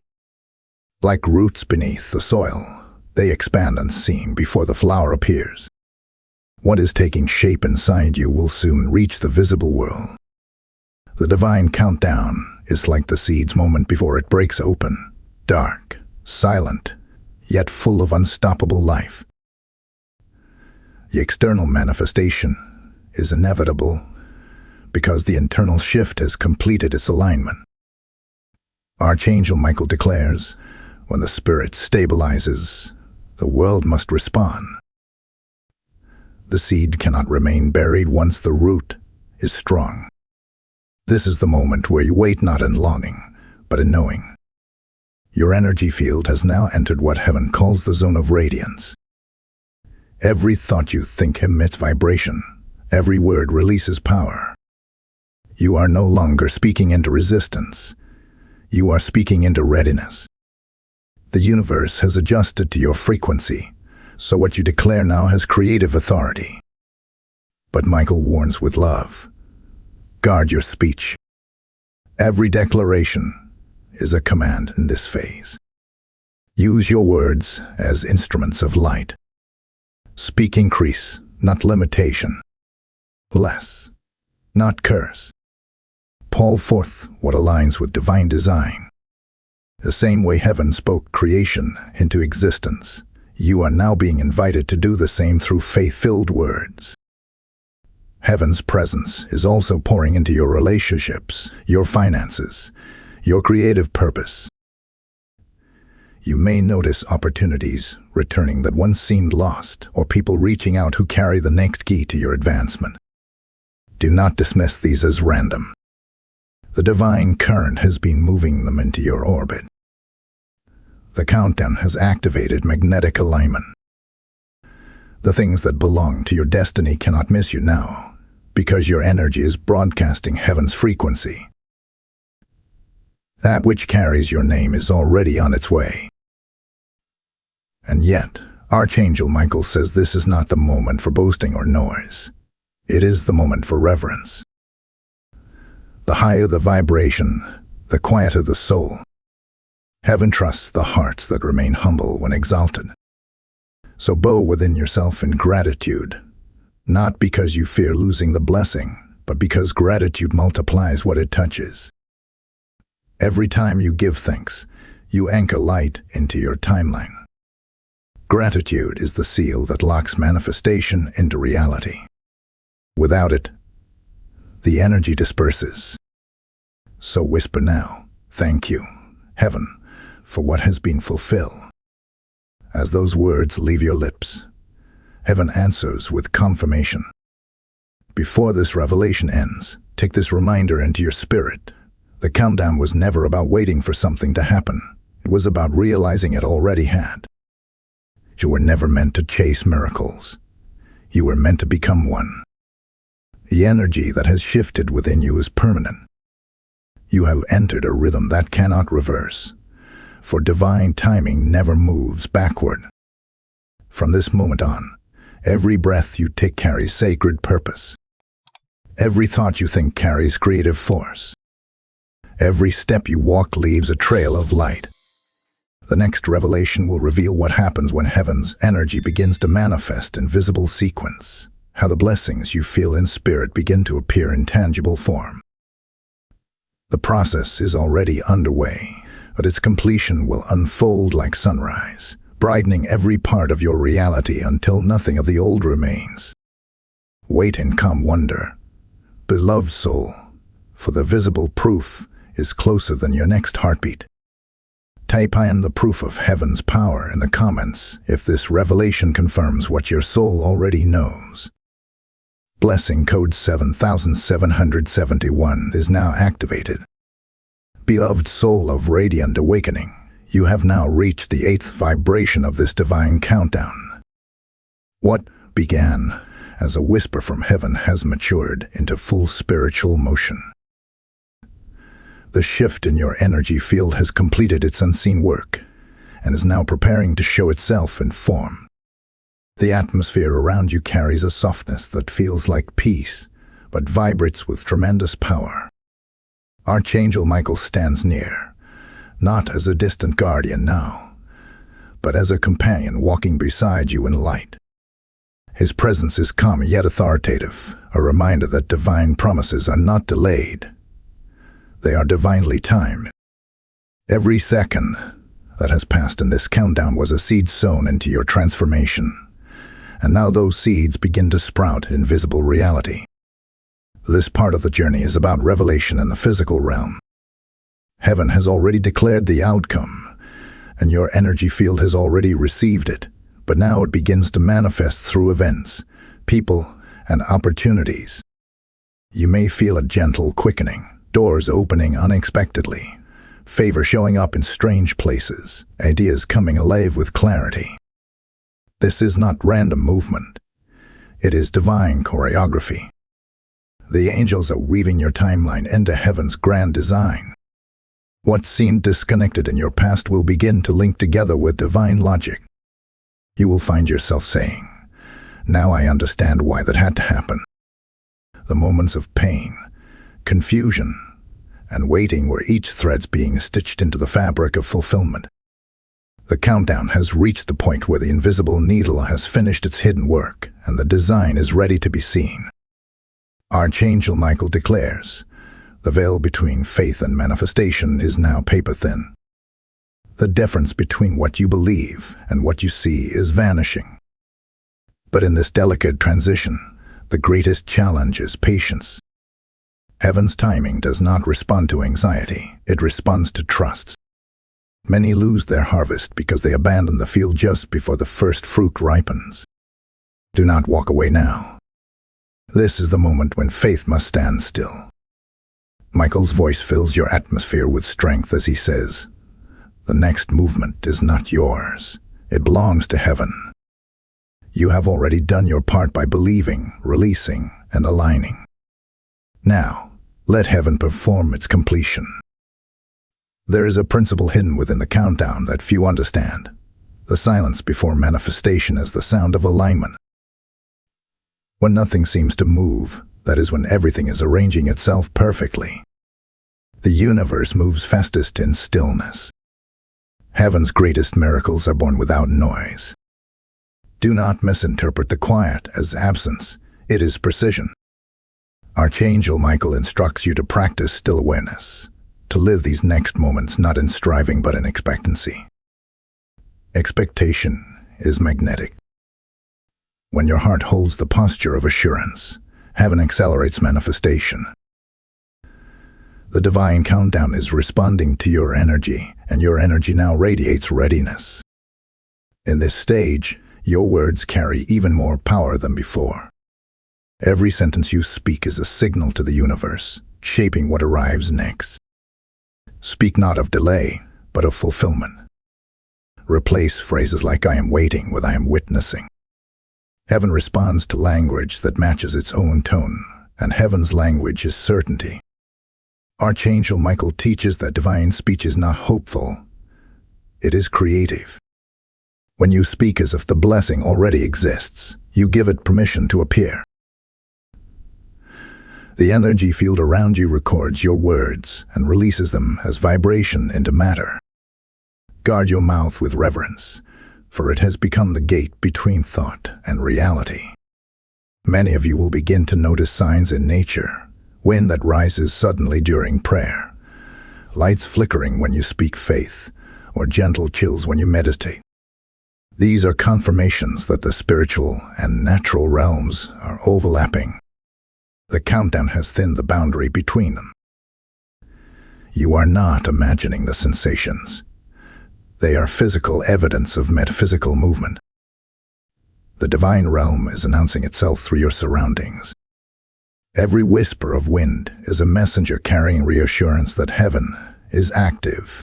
A: Like roots beneath the soil, they expand unseen before the flower appears. What is taking shape inside you will soon reach the visible world. The divine countdown is like the seed's moment before it breaks open, dark, silent, yet full of unstoppable life. The external manifestation is inevitable because the internal shift has completed its alignment. Archangel Michael declares, when the spirit stabilizes, the world must respond. The seed cannot remain buried once the root is strong. This is the moment where you wait not in longing, but in knowing. Your energy field has now entered what heaven calls the zone of radiance. Every thought you think emits vibration. Every word releases power. You are no longer speaking into resistance. You are speaking into readiness. The universe has adjusted to your frequency, so what you declare now has creative authority. But Michael warns with love. Guard your speech. Every declaration is a command in this phase. Use your words as instruments of light. Speak increase, not limitation. Bless, not curse. Call forth what aligns with divine design. The same way heaven spoke creation into existence, you are now being invited to do the same through faith-filled words. Heaven's presence is also pouring into your relationships, your finances, your creative purpose. You may notice opportunities returning that once seemed lost, or people reaching out who carry the next key to your advancement. Do not dismiss these as random. The divine current has been moving them into your orbit. The countdown has activated magnetic alignment. The things that belong to your destiny cannot miss you now, because your energy is broadcasting heaven's frequency. That which carries your name is already on its way. And yet, Archangel Michael says this is not the moment for boasting or noise. It is the moment for reverence. The higher the vibration, the quieter the soul. Heaven trusts the hearts that remain humble when exalted. So bow within yourself in gratitude, not because you fear losing the blessing, but because gratitude multiplies what it touches. Every time you give thanks, you anchor light into your timeline. Gratitude is the seal that locks manifestation into reality. Without it, the energy disperses. So whisper now, thank you, Heaven, for what has been fulfilled. As those words leave your lips, Heaven answers with confirmation. Before this revelation ends, take this reminder into your spirit. The countdown was never about waiting for something to happen. was about realizing it already had. You were never meant to chase miracles. You were meant to become one. The energy that has shifted within you is permanent. You have entered a rhythm that cannot reverse, for divine timing never moves backward. From this moment on, every breath you take carries sacred purpose. Every thought you think carries creative force. Every step you walk leaves a trail of light. The next revelation will reveal what happens when heaven's energy begins to manifest in visible sequence, how the blessings you feel in spirit begin to appear in tangible form. The process is already underway, but its completion will unfold like sunrise, brightening every part of your reality until nothing of the old remains. Wait in calm wonder, beloved soul, for the visible proof is closer than your next heartbeat. Type "I am the proof of heaven's power" in the comments if this revelation confirms what your soul already knows. Blessing code 7771 is now activated. Beloved soul of radiant awakening, you have now reached the 8th vibration of this divine countdown. What began as a whisper from heaven has matured into full spiritual motion. The shift in your energy field has completed its unseen work and is now preparing to show itself in form. The atmosphere around you carries a softness that feels like peace, but vibrates with tremendous power. Archangel Michael stands near, not as a distant guardian now, but as a companion walking beside you in light. His presence is calm yet authoritative, a reminder that divine promises are not delayed. They are divinely timed. Every second that has passed in this countdown was a seed sown into your transformation, and now those seeds begin to sprout in visible reality. This part of the journey is about revelation in the physical realm. Heaven has already declared the outcome, and your energy field has already received it, but now it begins to manifest through events, people, and opportunities. You may feel a gentle quickening, doors opening unexpectedly, favor showing up in strange places, ideas coming alive with clarity. This is not random movement. It is divine choreography. The angels are weaving your timeline into heaven's grand design. What seemed disconnected in your past will begin to link together with divine logic. You will find yourself saying, "Now I understand why that had to happen." The moments of pain, confusion, and waiting were each threads being stitched into the fabric of fulfillment. The countdown has reached the point where the invisible needle has finished its hidden work, and the design is ready to be seen. Archangel Michael declares, the veil between faith and manifestation is now paper-thin. The difference between what you believe and what you see is vanishing. But in this delicate transition, the greatest challenge is patience. Heaven's timing does not respond to anxiety, it responds to trust. Many lose their harvest because they abandon the field just before the first fruit ripens. Do not walk away now. This is the moment when faith must stand still. Michael's voice fills your atmosphere with strength as he says, "The next movement is not yours. It belongs to heaven. You have already done your part by believing, releasing, and aligning. Now, let heaven perform its completion." There is a principle hidden within the countdown that few understand. The silence before manifestation is the sound of alignment. When nothing seems to move, that is when everything is arranging itself perfectly. The universe moves fastest in stillness. Heaven's greatest miracles are born without noise. Do not misinterpret the quiet as absence. It is precision. Archangel Michael instructs you to practice still awareness, to live these next moments not in striving but in expectancy. Expectation is magnetic. When your heart holds the posture of assurance, heaven accelerates manifestation. The divine countdown is responding to your energy, and your energy now radiates readiness. In this stage, your words carry even more power than before. Every sentence you speak is a signal to the universe, shaping what arrives next. Speak not of delay, but of fulfillment. Replace phrases like "I am waiting" with "I am witnessing." Heaven responds to language that matches its own tone, and heaven's language is certainty. Archangel Michael teaches that divine speech is not hopeful, it is creative. When you speak as if the blessing already exists, you give it permission to appear. The energy field around you records your words and releases them as vibration into matter. Guard your mouth with reverence, for it has become the gate between thought and reality. Many of you will begin to notice signs in nature: wind that rises suddenly during prayer, lights flickering when you speak faith, or gentle chills when you meditate. These are confirmations that the spiritual and natural realms are overlapping. The countdown has thinned the boundary between them. You are not imagining the sensations. They are physical evidence of metaphysical movement. The divine realm is announcing itself through your surroundings. Every whisper of wind is a messenger carrying reassurance that heaven is active.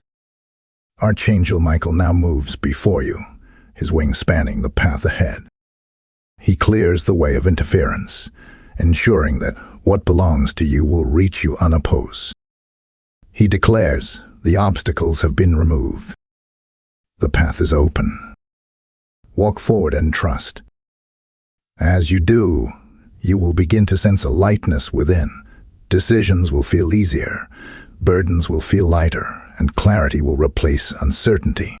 A: Archangel Michael now moves before you, his wings spanning the path ahead. He clears the way of interference, ensuring that what belongs to you will reach you unopposed. He declares the obstacles have been removed. The path is open. Walk forward and trust. As you do, you will begin to sense a lightness within. Decisions will feel easier, burdens will feel lighter, and clarity will replace uncertainty.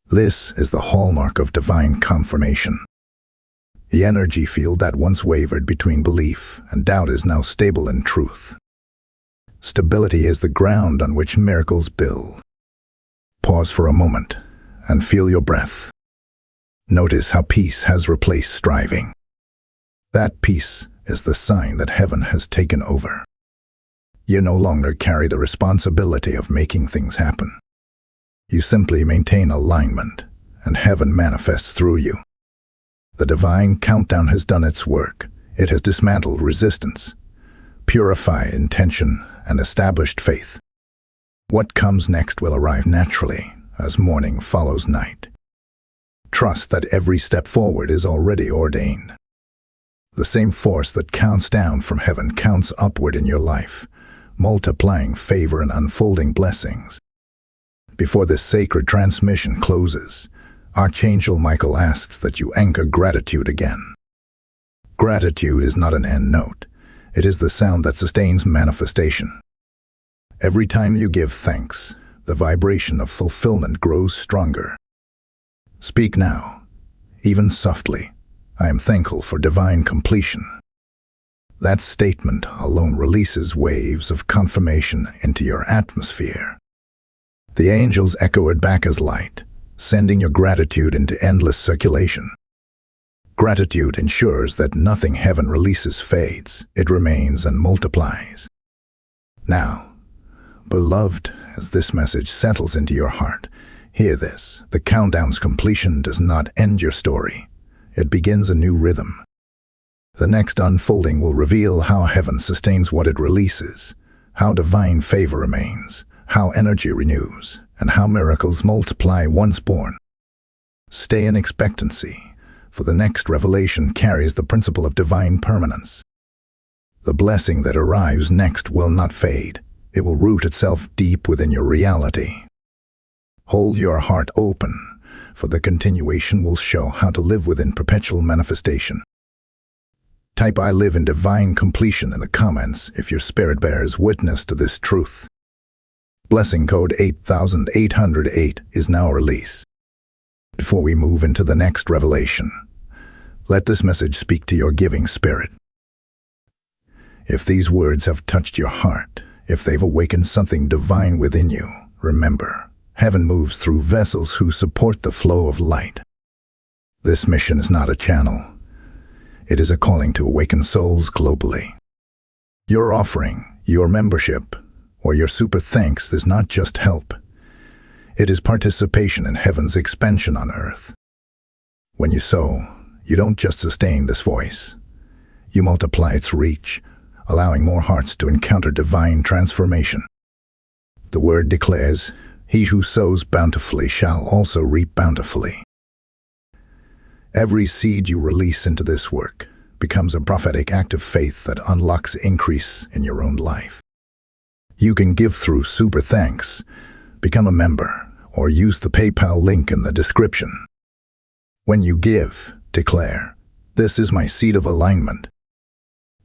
A: This is the hallmark of divine confirmation. The energy field that once wavered between belief and doubt is now stable in truth. Stability is the ground on which miracles build. Pause for a moment and feel your breath. Notice how peace has replaced striving. That peace is the sign that heaven has taken over. You no longer carry the responsibility of making things happen. You simply maintain alignment, and heaven manifests through you. The divine countdown has done its work. It has dismantled resistance, purified intention, and established faith. What comes next will arrive naturally, as morning follows night. Trust that every step forward is already ordained. The same force that counts down from heaven counts upward in your life, multiplying favor and unfolding blessings. Before this sacred transmission closes, Archangel Michael asks that you anchor gratitude again. Gratitude is not an end note. It is the sound that sustains manifestation. Every time you give thanks, the vibration of fulfillment grows stronger. Speak now, even softly. I am thankful for divine completion. That statement alone releases waves of confirmation into your atmosphere. The angels echo it back as light, sending your gratitude into endless circulation. Gratitude ensures that nothing heaven releases fades. It remains and multiplies. Now, beloved, as this message settles into your heart, hear this. The countdown's completion does not end your story. It begins a new rhythm. The next unfolding will reveal how heaven sustains what it releases, how divine favor remains, how energy renews, and how miracles multiply once born. Stay in expectancy, for the next revelation carries the principle of divine permanence. The blessing that arrives next will not fade. It will root itself deep within your reality. Hold your heart open, for the continuation will show how to live within perpetual manifestation. Type "I live in divine completion" in the comments if your spirit bears witness to this truth. Blessing code 8808 is now released. Before we move into the next revelation, let this message speak to your giving spirit. If these words have touched your heart, if they've awakened something divine within you, remember, heaven moves through vessels who support the flow of light. This mission is not a channel. It is a calling to awaken souls globally. Your offering, your membership, or your super thanks is not just help. It is participation in heaven's expansion on earth. When you sow, you don't just sustain this voice. You multiply its reach, allowing more hearts to encounter divine transformation. The word declares, He who sows bountifully shall also reap bountifully. Every seed you release into this work becomes a prophetic act of faith that unlocks increase in your own life. You can give through Super Thanks, become a member, or use the PayPal link in the description. When you give, declare, "This is my seed of alignment."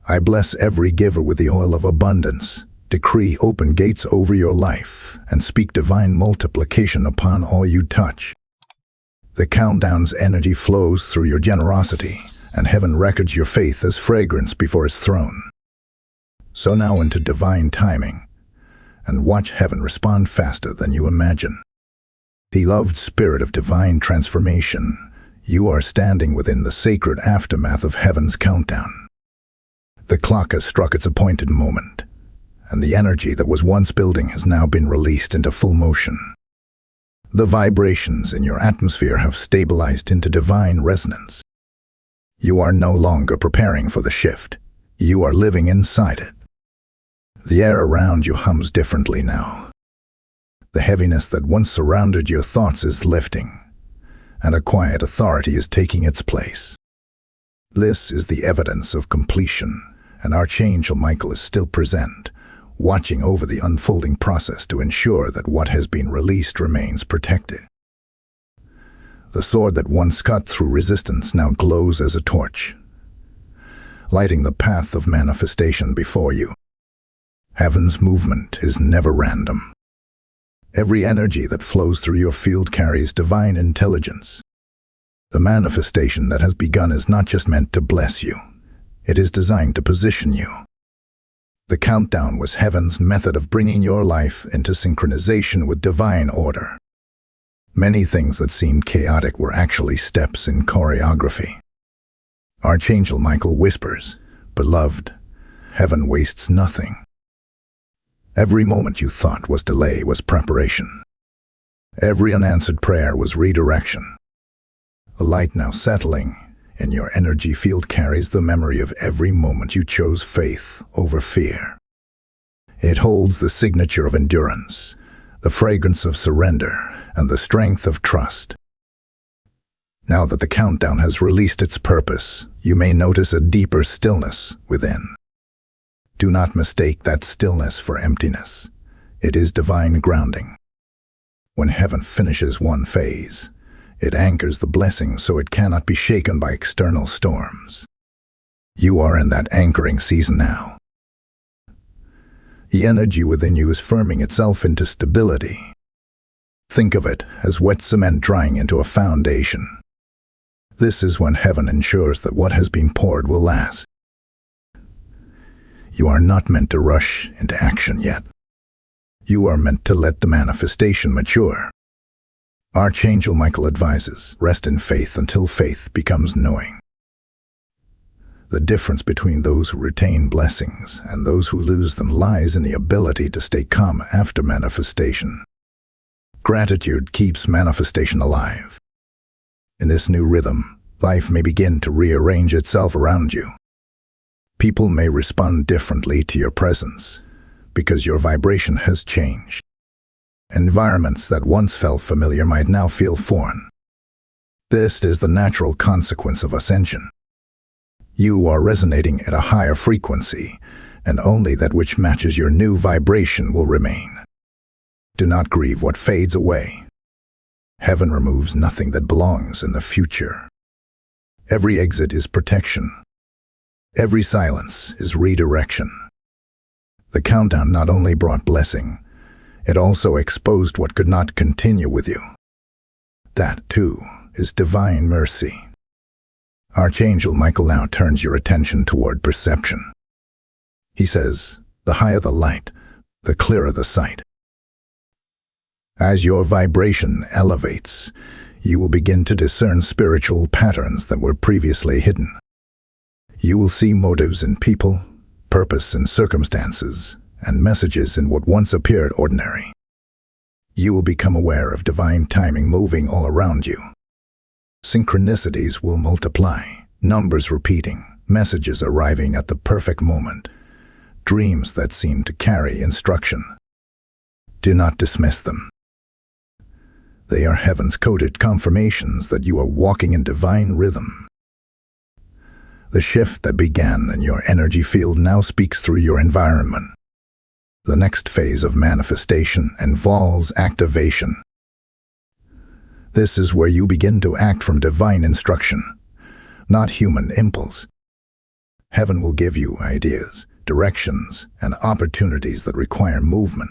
A: I bless every giver with the oil of abundance, decree open gates over your life, and speak divine multiplication upon all you touch. The countdown's energy flows through your generosity, and heaven records your faith as fragrance before its throne. So now into divine timing, and watch heaven respond faster than you imagine. Beloved spirit of divine transformation, you are standing within the sacred aftermath of heaven's countdown. The clock has struck its appointed moment, and the energy that was once building has now been released into full motion. The vibrations in your atmosphere have stabilized into divine resonance. You are no longer preparing for the shift. You are living inside it. The air around you hums differently now. The heaviness that once surrounded your thoughts is lifting, and a quiet authority is taking its place. This is the evidence of completion, and Archangel Michael is still present, watching over the unfolding process to ensure that what has been released remains protected. The sword that once cut through resistance now glows as a torch, lighting the path of manifestation before you. Heaven's movement is never random. Every energy that flows through your field carries divine intelligence. The manifestation that has begun is not just meant to bless you, it is designed to position you. The countdown was heaven's method of bringing your life into synchronization with divine order. Many things that seemed chaotic were actually steps in choreography. Archangel Michael whispers, "Beloved, heaven wastes nothing." Every moment you thought was delay was preparation. Every unanswered prayer was redirection. The light now settling in your energy field carries the memory of every moment you chose faith over fear. It holds the signature of endurance, the fragrance of surrender, and the strength of trust. Now that the countdown has released its purpose, you may notice a deeper stillness within. Do not mistake that stillness for emptiness. It is divine grounding. When heaven finishes one phase, it anchors the blessing so it cannot be shaken by external storms. You are in that anchoring season now. The energy within you is firming itself into stability. Think of it as wet cement drying into a foundation. This is when heaven ensures that what has been poured will last. You are not meant to rush into action yet. You are meant to let the manifestation mature. Archangel Michael advises, rest in faith until faith becomes knowing. The difference between those who retain blessings and those who lose them lies in the ability to stay calm after manifestation. Gratitude keeps manifestation alive. In this new rhythm, life may begin to rearrange itself around you. People may respond differently to your presence because your vibration has changed. Environments that once felt familiar might now feel foreign. This is the natural consequence of ascension. You are resonating at a higher frequency, and only that which matches your new vibration will remain. Do not grieve what fades away. Heaven removes nothing that belongs in the future. Every exit is protection. Every silence is redirection. The countdown not only brought blessing, it also exposed what could not continue with you. That, too, is divine mercy. Archangel Michael now turns your attention toward perception. He says, the higher the light, the clearer the sight. As your vibration elevates, you will begin to discern spiritual patterns that were previously hidden. You will see motives in people, purpose in circumstances, and messages in what once appeared ordinary. You will become aware of divine timing moving all around you. Synchronicities will multiply, numbers repeating, messages arriving at the perfect moment, dreams that seem to carry instruction. Do not dismiss them. They are heaven's coded confirmations that you are walking in divine rhythm. The shift that began in your energy field now speaks through your environment. The next phase of manifestation involves activation. This is where you begin to act from divine instruction, not human impulse. Heaven will give you ideas, directions, and opportunities that require movement.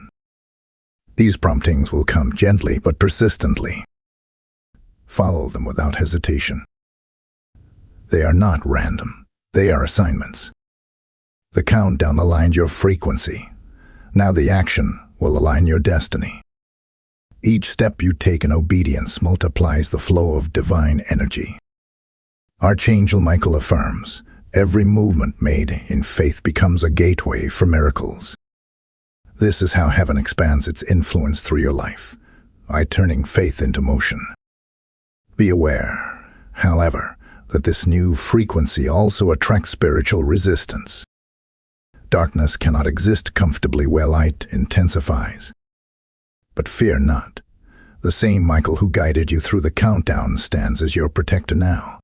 A: These promptings will come gently but persistently. Follow them without hesitation. They are not random. They are assignments. The countdown aligned your frequency. Now the action will align your destiny. Each step you take in obedience multiplies the flow of divine energy. Archangel Michael affirms, every movement made in faith becomes a gateway for miracles. This is how heaven expands its influence through your life, by turning faith into motion. Be aware, however, that this new frequency also attracts spiritual resistance. Darkness cannot exist comfortably where light intensifies. But fear not. The same Michael who guided you through the countdown stands as your protector now.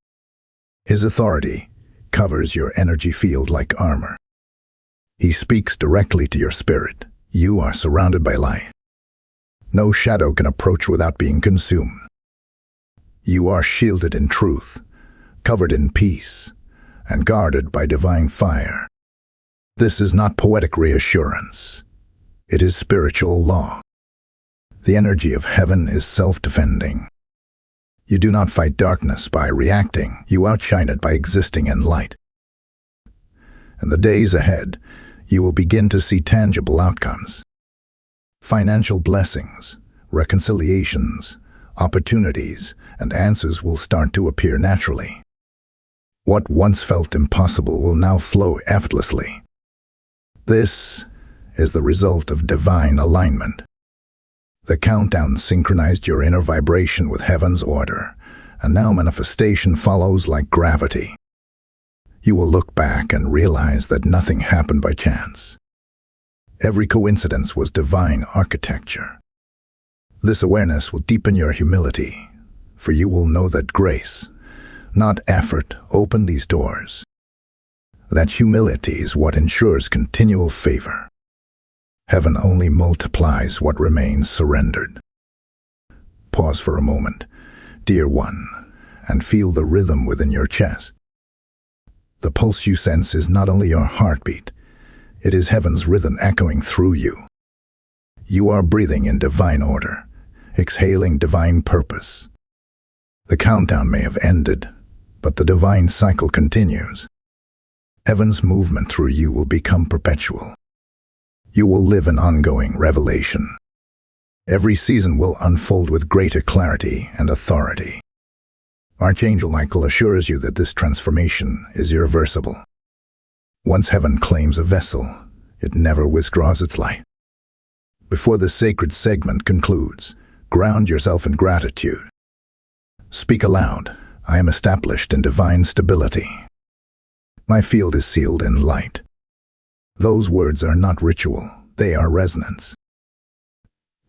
A: His authority covers your energy field like armor. He speaks directly to your spirit. You are surrounded by light. No shadow can approach without being consumed. You are shielded in truth, covered in peace, and guarded by divine fire. This is not poetic reassurance. It is spiritual law. The energy of heaven is self-defending. You do not fight darkness by reacting. You outshine it by existing in light. In the days ahead, you will begin to see tangible outcomes. Financial blessings, reconciliations, opportunities, and answers will start to appear naturally. What once felt impossible will now flow effortlessly. This is the result of divine alignment. The countdown synchronized your inner vibration with heaven's order, and now manifestation follows like gravity. You will look back and realize that nothing happened by chance. Every coincidence was divine architecture. This awareness will deepen your humility, for you will know that grace, not effort, opened these doors. That humility is what ensures continual favor. Heaven only multiplies what remains surrendered. Pause for a moment, dear one, and feel the rhythm within your chest. The pulse you sense is not only your heartbeat, it is heaven's rhythm echoing through you. You are breathing in divine order, exhaling divine purpose. The countdown may have ended, but the divine cycle continues. Heaven's movement through you will become perpetual. You will live in ongoing revelation. Every season will unfold with greater clarity and authority. Archangel Michael assures you that this transformation is irreversible. Once heaven claims a vessel, it never withdraws its light. Before the sacred segment concludes, ground yourself in gratitude. Speak aloud, I am established in divine stability. My field is sealed in light. Those words are not ritual, they are resonance.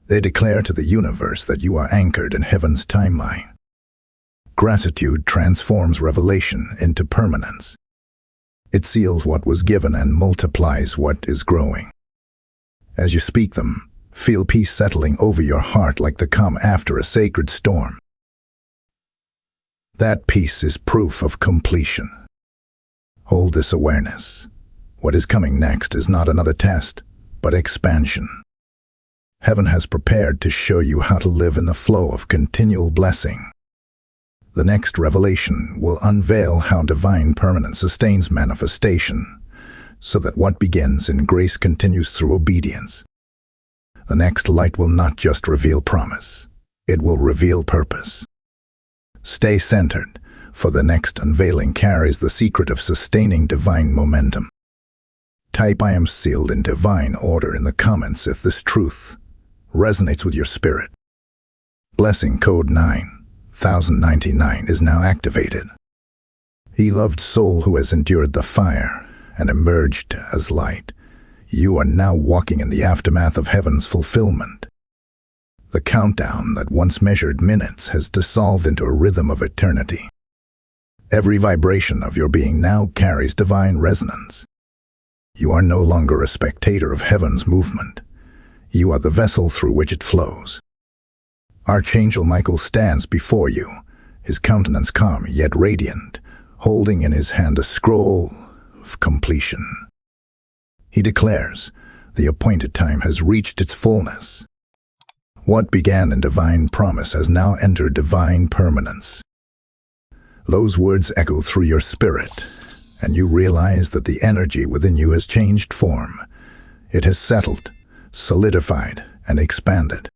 A: They declare to the universe that you are anchored in heaven's timeline. Gratitude transforms revelation into permanence. It seals what was given and multiplies what is growing. As you speak them, feel peace settling over your heart like the calm after a sacred storm. That peace is proof of completion. Hold this awareness. What is coming next is not another test, but expansion. Heaven has prepared to show you how to live in the flow of continual blessing. The next revelation will unveil how divine permanence sustains manifestation, so that what begins in grace continues through obedience. The next light will not just reveal promise, it will reveal purpose. Stay centered, for the next unveiling carries the secret of sustaining divine momentum. Type I am sealed in divine order in the comments if this truth resonates with your spirit. Blessing code 9099 is now activated. Beloved soul who has endured the fire and emerged as light, you are now walking in the aftermath of heaven's fulfillment. The countdown that once measured minutes has dissolved into a rhythm of eternity. Every vibration of your being now carries divine resonance. You are no longer a spectator of heaven's movement. You are the vessel through which it flows. Archangel Michael stands before you, his countenance calm yet radiant, holding in his hand a scroll of completion. He declares, the appointed time has reached its fullness. What began in divine promise has now entered divine permanence. Those words echo through your spirit, and you realize that the energy within you has changed form. It has settled, solidified, and expanded.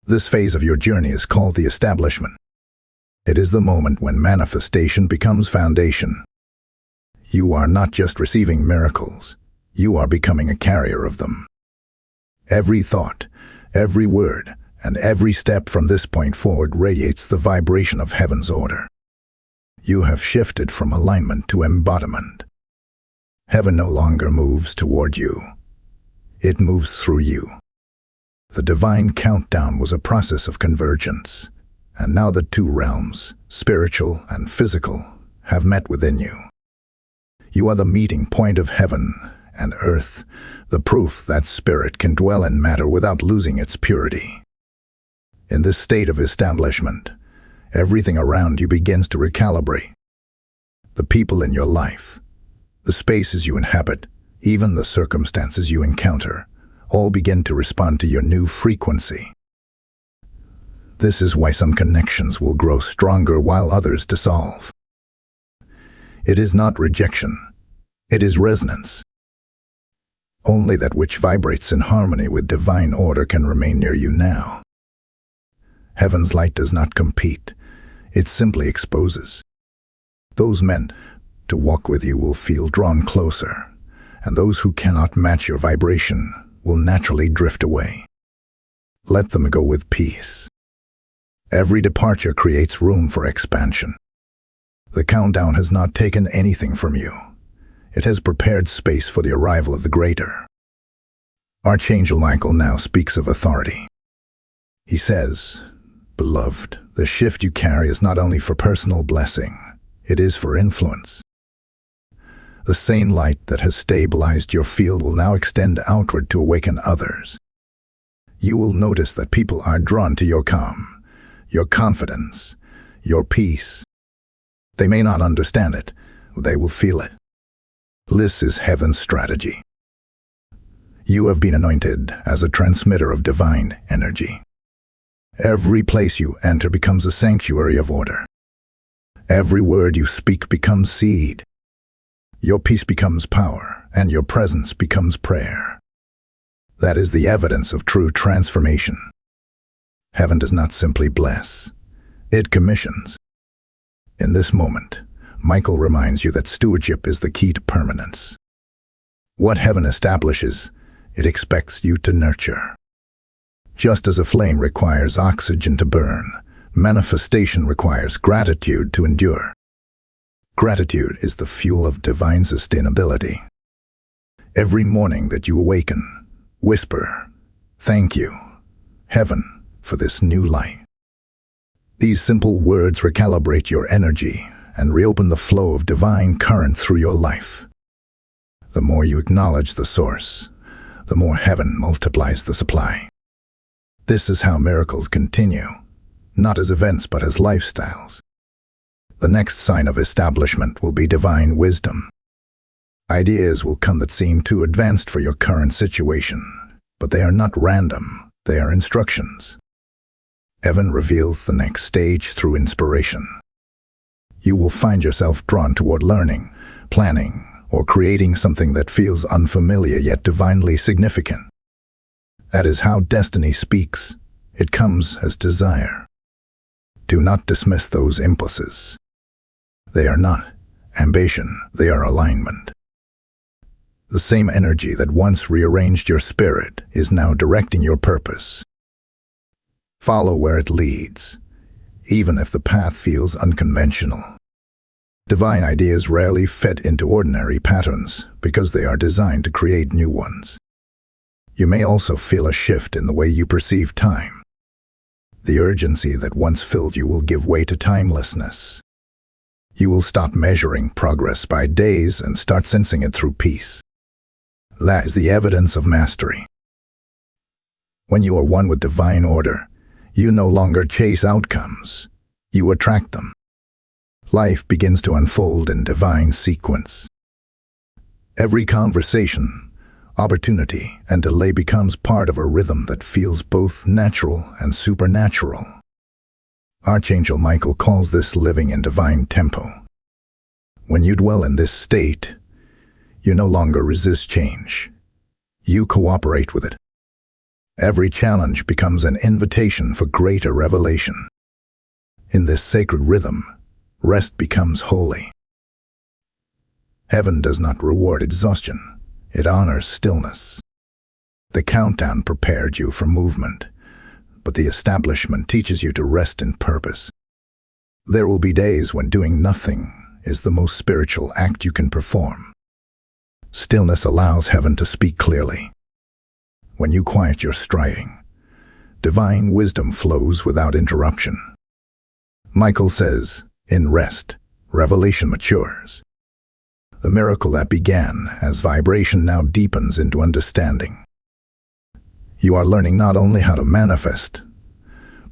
A: This phase of your journey is called the establishment. It is the moment when manifestation becomes foundation. You are not just receiving miracles, you are becoming a carrier of them. Every thought, every word, and every step from this point forward radiates the vibration of heaven's order. You have shifted from alignment to embodiment. Heaven no longer moves toward you. It moves through you. The divine countdown was a process of convergence, and now the two realms, spiritual and physical, have met within you. You are the meeting point of heaven and earth, the proof that spirit can dwell in matter without losing its purity. In this state of establishment, everything around you begins to recalibrate. The people in your life, the spaces you inhabit, even the circumstances you encounter, all begin to respond to your new frequency. This is why some connections will grow stronger while others dissolve. It is not rejection, it is resonance. Only that which vibrates in harmony with divine order can remain near you now. Heaven's light does not compete, it simply exposes. Those meant to walk with you will feel drawn closer, and those who cannot match your vibration will naturally drift away. Let them go with peace. Every departure creates room for expansion. The countdown has not taken anything from you. It has prepared space for the arrival of the greater. Archangel Michael now speaks of authority. He says, "Beloved, the shift you carry is not only for personal blessing, it is for influence. The same light that has stabilized your field will now extend outward to awaken others. You will notice that people are drawn to your calm, your confidence, your peace. They may not understand it, they will feel it. This is heaven's strategy. You have been anointed as a transmitter of divine energy. Every place you enter becomes a sanctuary of order. Every word you speak becomes seed. Your peace becomes power, and your presence becomes prayer. That is the evidence of true transformation. Heaven does not simply bless, it commissions. In this moment, Michael reminds you that stewardship is the key to permanence. What heaven establishes, it expects you to nurture. Just as a flame requires oxygen to burn, manifestation requires gratitude to endure. Gratitude is the fuel of divine sustainability. Every morning that you awaken, whisper, "Thank you, Heaven, for this new light." These simple words recalibrate your energy and reopen the flow of divine current through your life. The more you acknowledge the source, the more heaven multiplies the supply. This is how miracles continue, not as events but as lifestyles. The next sign of establishment will be divine wisdom. Ideas will come that seem too advanced for your current situation, but they are not random, they are instructions. Heaven reveals the next stage through inspiration. You will find yourself drawn toward learning, planning, or creating something that feels unfamiliar yet divinely significant. That is how destiny speaks. It comes as desire. Do not dismiss those impulses. They are not ambition, they are alignment. The same energy that once rearranged your spirit is now directing your purpose. Follow where it leads, even if the path feels unconventional. Divine ideas rarely fit into ordinary patterns because they are designed to create new ones. You may also feel a shift in the way you perceive time. The urgency that once filled you will give way to timelessness. You will stop measuring progress by days and start sensing it through peace. That is the evidence of mastery. When you are one with divine order, you no longer chase outcomes, you attract them. Life begins to unfold in divine sequence. Every conversation, opportunity, and delay becomes part of a rhythm that feels both natural and supernatural. Archangel Michael calls this living in divine tempo. When you dwell in this state, you no longer resist change. You cooperate with it. Every challenge becomes an invitation for greater revelation. In this sacred rhythm, rest becomes holy. Heaven does not reward exhaustion, it honors stillness. The countdown prepared you for movement, but the establishment teaches you to rest in purpose. There will be days when doing nothing is the most spiritual act you can perform. Stillness allows heaven to speak clearly. When you quiet your striving, divine wisdom flows without interruption. Michael says, in rest, revelation matures. The miracle that began as vibration now deepens into understanding. You are learning not only how to manifest,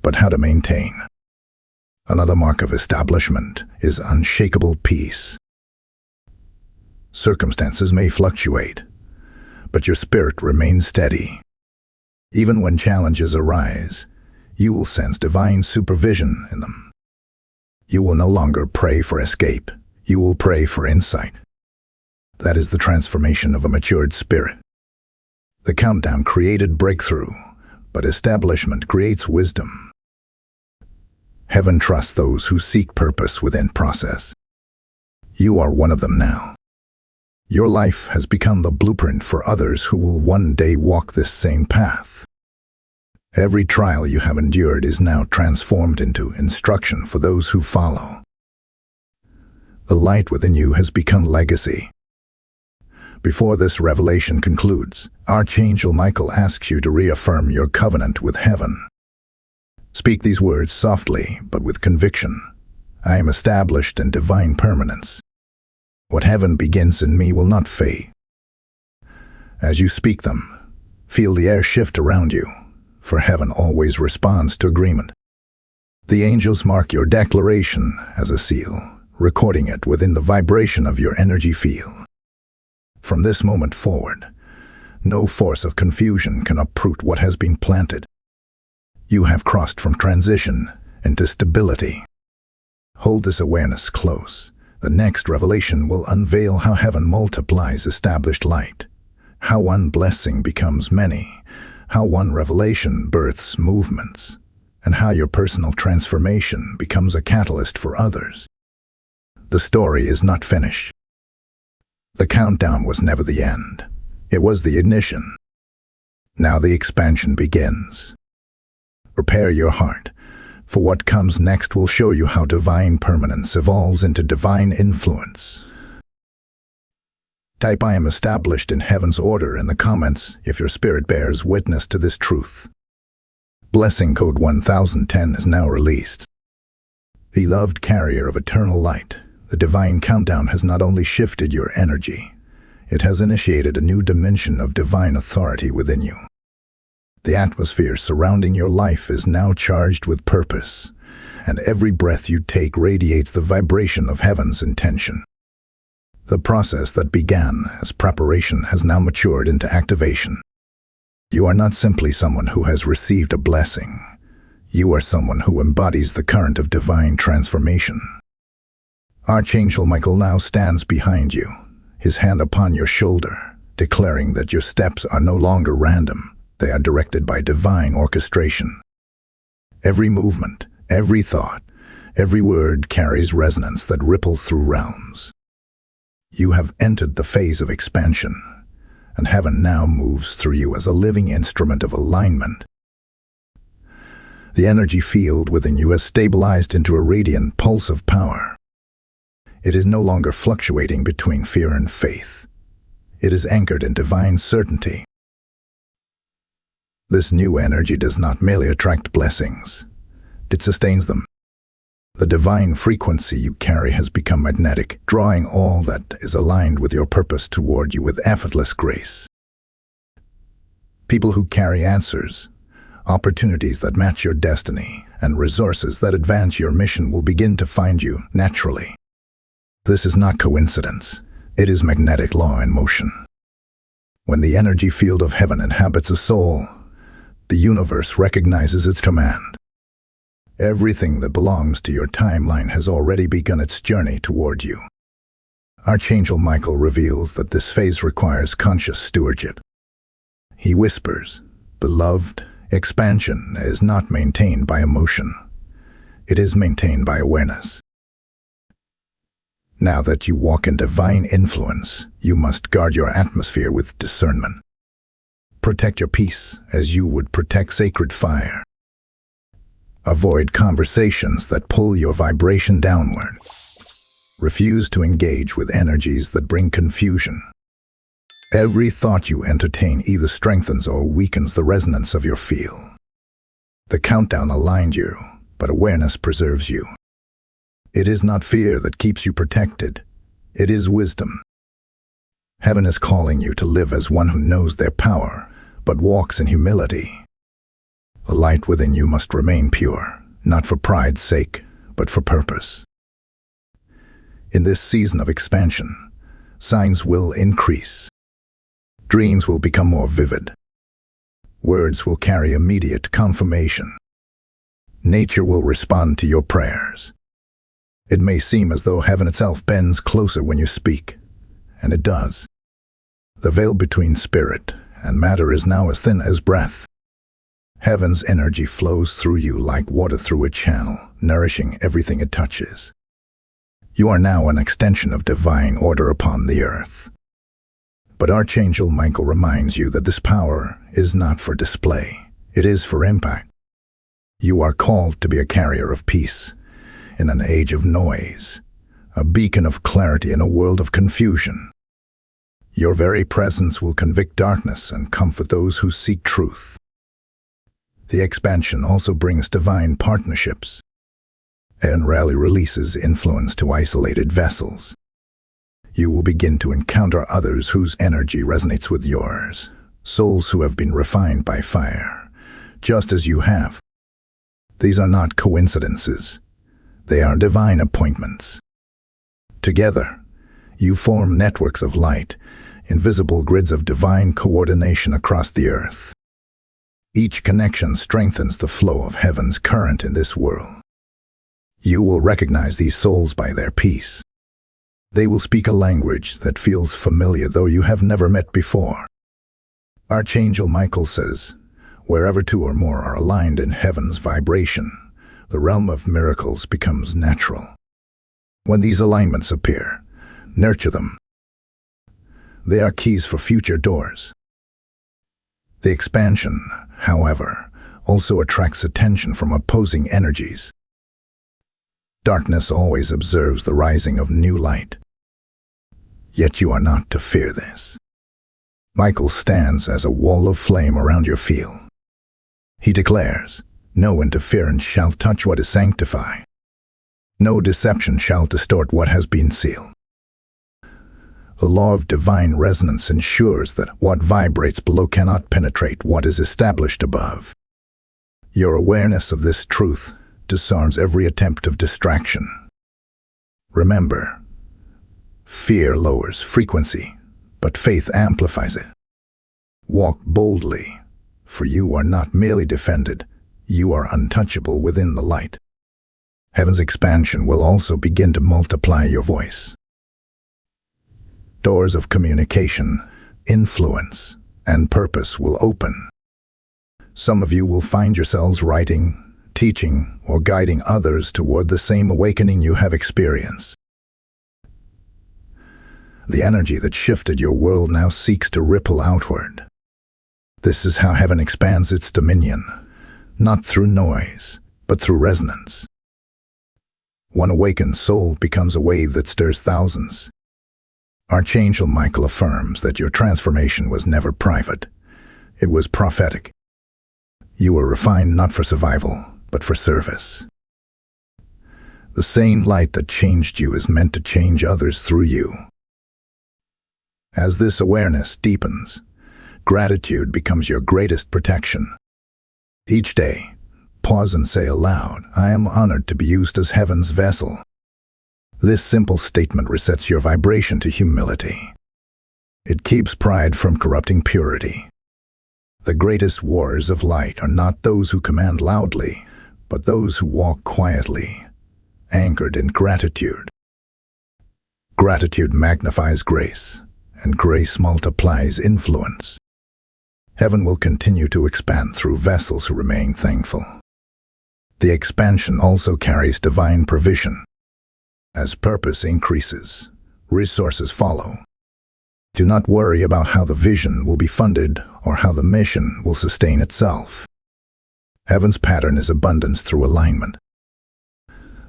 A: but how to maintain. Another mark of establishment is unshakable peace. Circumstances may fluctuate, but your spirit remains steady. Even when challenges arise, you will sense divine supervision in them. You will no longer pray for escape, you will pray for insight. That is the transformation of a matured spirit. The countdown created breakthrough, but establishment creates wisdom. Heaven trusts those who seek purpose within process. You are one of them now. Your life has become the blueprint for others who will one day walk this same path. Every trial you have endured is now transformed into instruction for those who follow. The light within you has become legacy. Before this revelation concludes, Archangel Michael asks you to reaffirm your covenant with heaven. Speak these words softly, but with conviction. I am established in divine permanence. What heaven begins in me will not fade. As you speak them, feel the air shift around you, for heaven always responds to agreement. The angels mark your declaration as a seal, recording it within the vibration of your energy field. From this moment forward, no force of confusion can uproot what has been planted. You have crossed from transition into stability. Hold this awareness close. The next revelation will unveil how heaven multiplies established light, how one blessing becomes many, how one revelation births movements, and how your personal transformation becomes a catalyst for others. The story is not finished. The countdown was never the end. It was the ignition. Now the expansion begins. Prepare your heart, for what comes next will show you how divine permanence evolves into divine influence. Type I am established in heaven's order in the comments if your spirit bears witness to this truth. Blessing code 1010 is now released. Beloved carrier of eternal light, the divine countdown has not only shifted your energy, it has initiated a new dimension of divine authority within you. The atmosphere surrounding your life is now charged with purpose, and every breath you take radiates the vibration of heaven's intention. The process that began as preparation has now matured into activation. You are not simply someone who has received a blessing. You are someone who embodies the current of divine transformation. Archangel Michael now stands behind you, his hand upon your shoulder, declaring that your steps are no longer random. They are directed by divine orchestration. Every movement, every thought, every word carries resonance that ripples through realms. You have entered the phase of expansion, and heaven now moves through you as a living instrument of alignment. The energy field within you has stabilized into a radiant pulse of power. It is no longer fluctuating between fear and faith. It is anchored in divine certainty. This new energy does not merely attract blessings, it sustains them. The divine frequency you carry has become magnetic, drawing all that is aligned with your purpose toward you with effortless grace. People who carry answers, opportunities that match your destiny, and resources that advance your mission will begin to find you naturally. This is not coincidence. It is magnetic law in motion. When the energy field of heaven inhabits a soul, the universe recognizes its command. Everything that belongs to your timeline has already begun its journey toward you. Archangel Michael reveals that this phase requires conscious stewardship. He whispers, "Beloved, expansion is not maintained by emotion. It is maintained by awareness." Now that you walk in divine influence, you must guard your atmosphere with discernment. Protect your peace as you would protect sacred fire. Avoid conversations that pull your vibration downward. Refuse to engage with energies that bring confusion. Every thought you entertain either strengthens or weakens the resonance of your field. The countdown aligned you, but awareness preserves you. It is not fear that keeps you protected. It is wisdom. Heaven is calling you to live as one who knows their power, but walks in humility. The light within you must remain pure, not for pride's sake, but for purpose. In this season of expansion, signs will increase. Dreams will become more vivid. Words will carry immediate confirmation. Nature will respond to your prayers. It may seem as though heaven itself bends closer when you speak, and it does. The veil between spirit and matter is now as thin as breath. Heaven's energy flows through you like water through a channel, nourishing everything it touches. You are now an extension of divine order upon the earth. But Archangel Michael reminds you that this power is not for display, it is for impact. You are called to be a carrier of peace in an age of noise, a beacon of clarity in a world of confusion. Your very presence will convict darkness and comfort those who seek truth. The expansion also brings divine partnerships and rarely releases influence to isolated vessels. You will begin to encounter others whose energy resonates with yours, souls who have been refined by fire, just as you have. These are not coincidences. They are divine appointments. Together, you form networks of light, invisible grids of divine coordination across the earth. Each connection strengthens the flow of heaven's current in this world. You will recognize these souls by their peace. They will speak a language that feels familiar though you have never met before. Archangel Michael says, wherever two or more are aligned in heaven's vibration, the realm of miracles becomes natural. When these alignments appear, nurture them. They are keys for future doors. The expansion, however, also attracts attention from opposing energies. Darkness always observes the rising of new light. Yet you are not to fear this. Michael stands as a wall of flame around your field. He declares, "No interference shall touch what is sanctified. No deception shall distort what has been sealed." The law of divine resonance ensures that what vibrates below cannot penetrate what is established above. Your awareness of this truth disarms every attempt of distraction. Remember, fear lowers frequency, but faith amplifies it. Walk boldly, for you are not merely defended, you are untouchable within the light. Heaven's expansion will also begin to multiply your voice. Doors of communication, influence, and purpose will open. Some of you will find yourselves writing, teaching, or guiding others toward the same awakening you have experienced. The energy that shifted your world now seeks to ripple outward. This is how heaven expands its dominion, not through noise, but through resonance. One awakened soul becomes a wave that stirs thousands. Archangel Michael affirms that your transformation was never private. It was prophetic. You were refined not for survival, but for service. The same light that changed you is meant to change others through you. As this awareness deepens, gratitude becomes your greatest protection. Each day, pause and say aloud, "I am honored to be used as heaven's vessel." This simple statement resets your vibration to humility. It keeps pride from corrupting purity. The greatest warriors of light are not those who command loudly, but those who walk quietly, anchored in gratitude. Gratitude magnifies grace, and grace multiplies influence. Heaven will continue to expand through vessels who remain thankful. The expansion also carries divine provision. As purpose increases, resources follow. Do not worry about how the vision will be funded or how the mission will sustain itself. Heaven's pattern is abundance through alignment.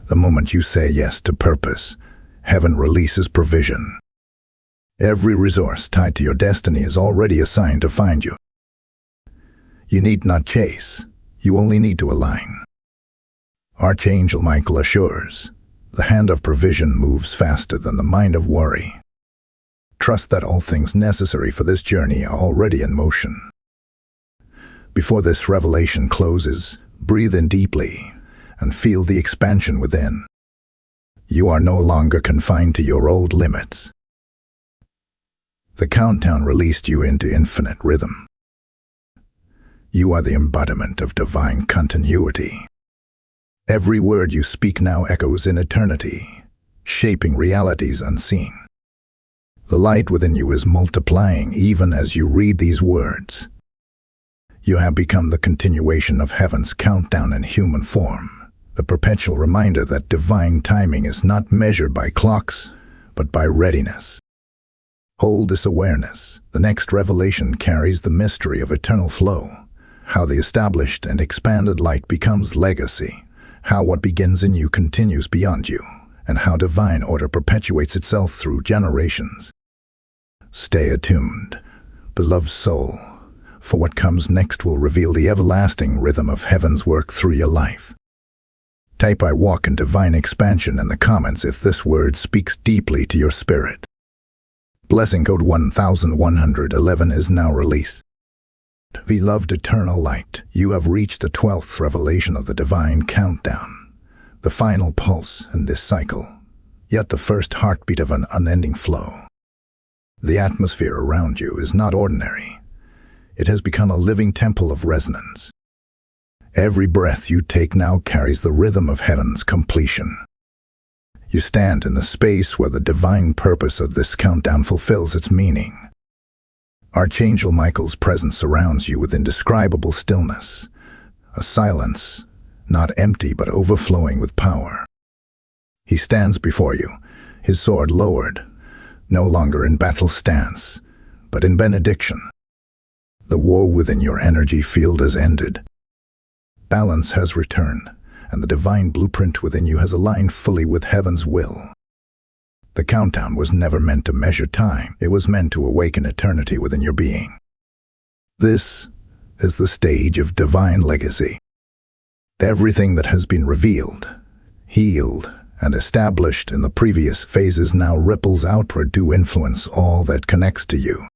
A: The moment you say yes to purpose, heaven releases provision. Every resource tied to your destiny is already assigned to find you. You need not chase, you only need to align. Archangel Michael assures, the hand of provision moves faster than the mind of worry. Trust that all things necessary for this journey are already in motion. Before this revelation closes, breathe in deeply and feel the expansion within. You are no longer confined to your old limits. The countdown released you into infinite rhythm. You are the embodiment of divine continuity. Every word you speak now echoes in eternity, shaping realities unseen. The light within you is multiplying even as you read these words. You have become the continuation of heaven's countdown in human form, the perpetual reminder that divine timing is not measured by clocks, but by readiness. Hold this awareness. The next revelation carries the mystery of eternal flow, how the established and expanded light becomes legacy, how what begins in you continues beyond you, and how divine order perpetuates itself through generations. Stay attuned, beloved soul, for what comes next will reveal the everlasting rhythm of heaven's work through your life. Type "I walk in divine expansion" in the comments if this word speaks deeply to your spirit. Blessing code 1111 is now released. Beloved eternal light, you have reached the 12th revelation of the divine countdown, the final pulse in this cycle, yet the first heartbeat of an unending flow. The atmosphere around you is not ordinary. It has become a living temple of resonance. Every breath you take now carries the rhythm of heaven's completion. You stand in the space where the divine purpose of this countdown fulfills its meaning. Archangel Michael's presence surrounds you with indescribable stillness, a silence not empty but overflowing with power. He stands before you, his sword lowered, no longer in battle stance, but in benediction. The war within your energy field has ended. Balance has returned, and the divine blueprint within you has aligned fully with heaven's will. The countdown was never meant to measure time. It was meant to awaken eternity within your being. This is the stage of divine legacy. Everything that has been revealed, healed, and established in the previous phases now ripples outward to influence all that connects to you.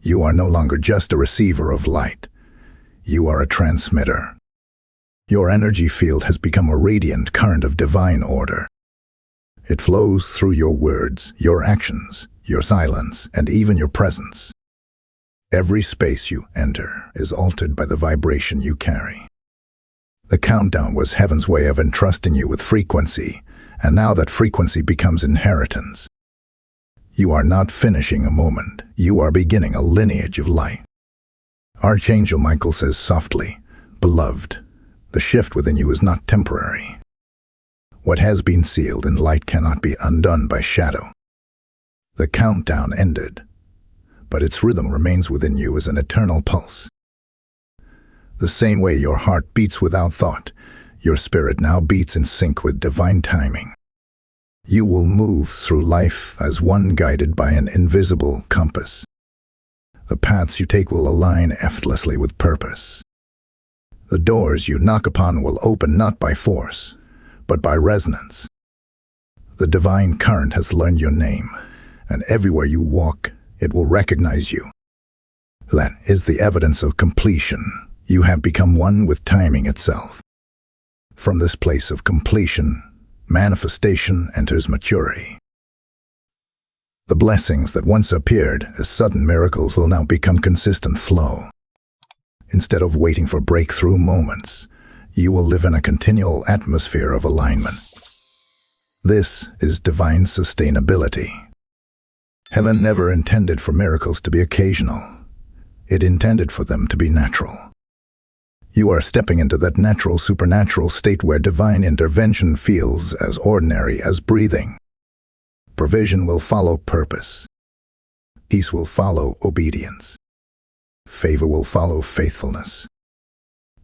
A: You are no longer just a receiver of light. You are a transmitter. Your energy field has become a radiant current of divine order. It flows through your words, your actions, your silence, and even your presence. Every space you enter is altered by the vibration you carry. The countdown was heaven's way of entrusting you with frequency, and now that frequency becomes inheritance. You are not finishing a moment, you are beginning a lineage of light. Archangel Michael says softly, "Beloved, the shift within you is not temporary. What has been sealed in light cannot be undone by shadow." The countdown ended, but its rhythm remains within you as an eternal pulse. The same way your heart beats without thought, your spirit now beats in sync with divine timing. You will move through life as one guided by an invisible compass. The paths you take will align effortlessly with purpose. The doors you knock upon will open not by force, but by resonance. The divine current has learned your name, and everywhere you walk, it will recognize you. That is the evidence of completion. You have become one with timing itself. From this place of completion, manifestation enters maturity. The blessings that once appeared as sudden miracles will now become consistent flow. Instead of waiting for breakthrough moments, you will live in a continual atmosphere of alignment. This is divine sustainability. Heaven never intended for miracles to be occasional. It intended for them to be natural. You are stepping into that natural supernatural state where divine intervention feels as ordinary as breathing. Provision will follow purpose. Peace will follow obedience. Favor will follow faithfulness.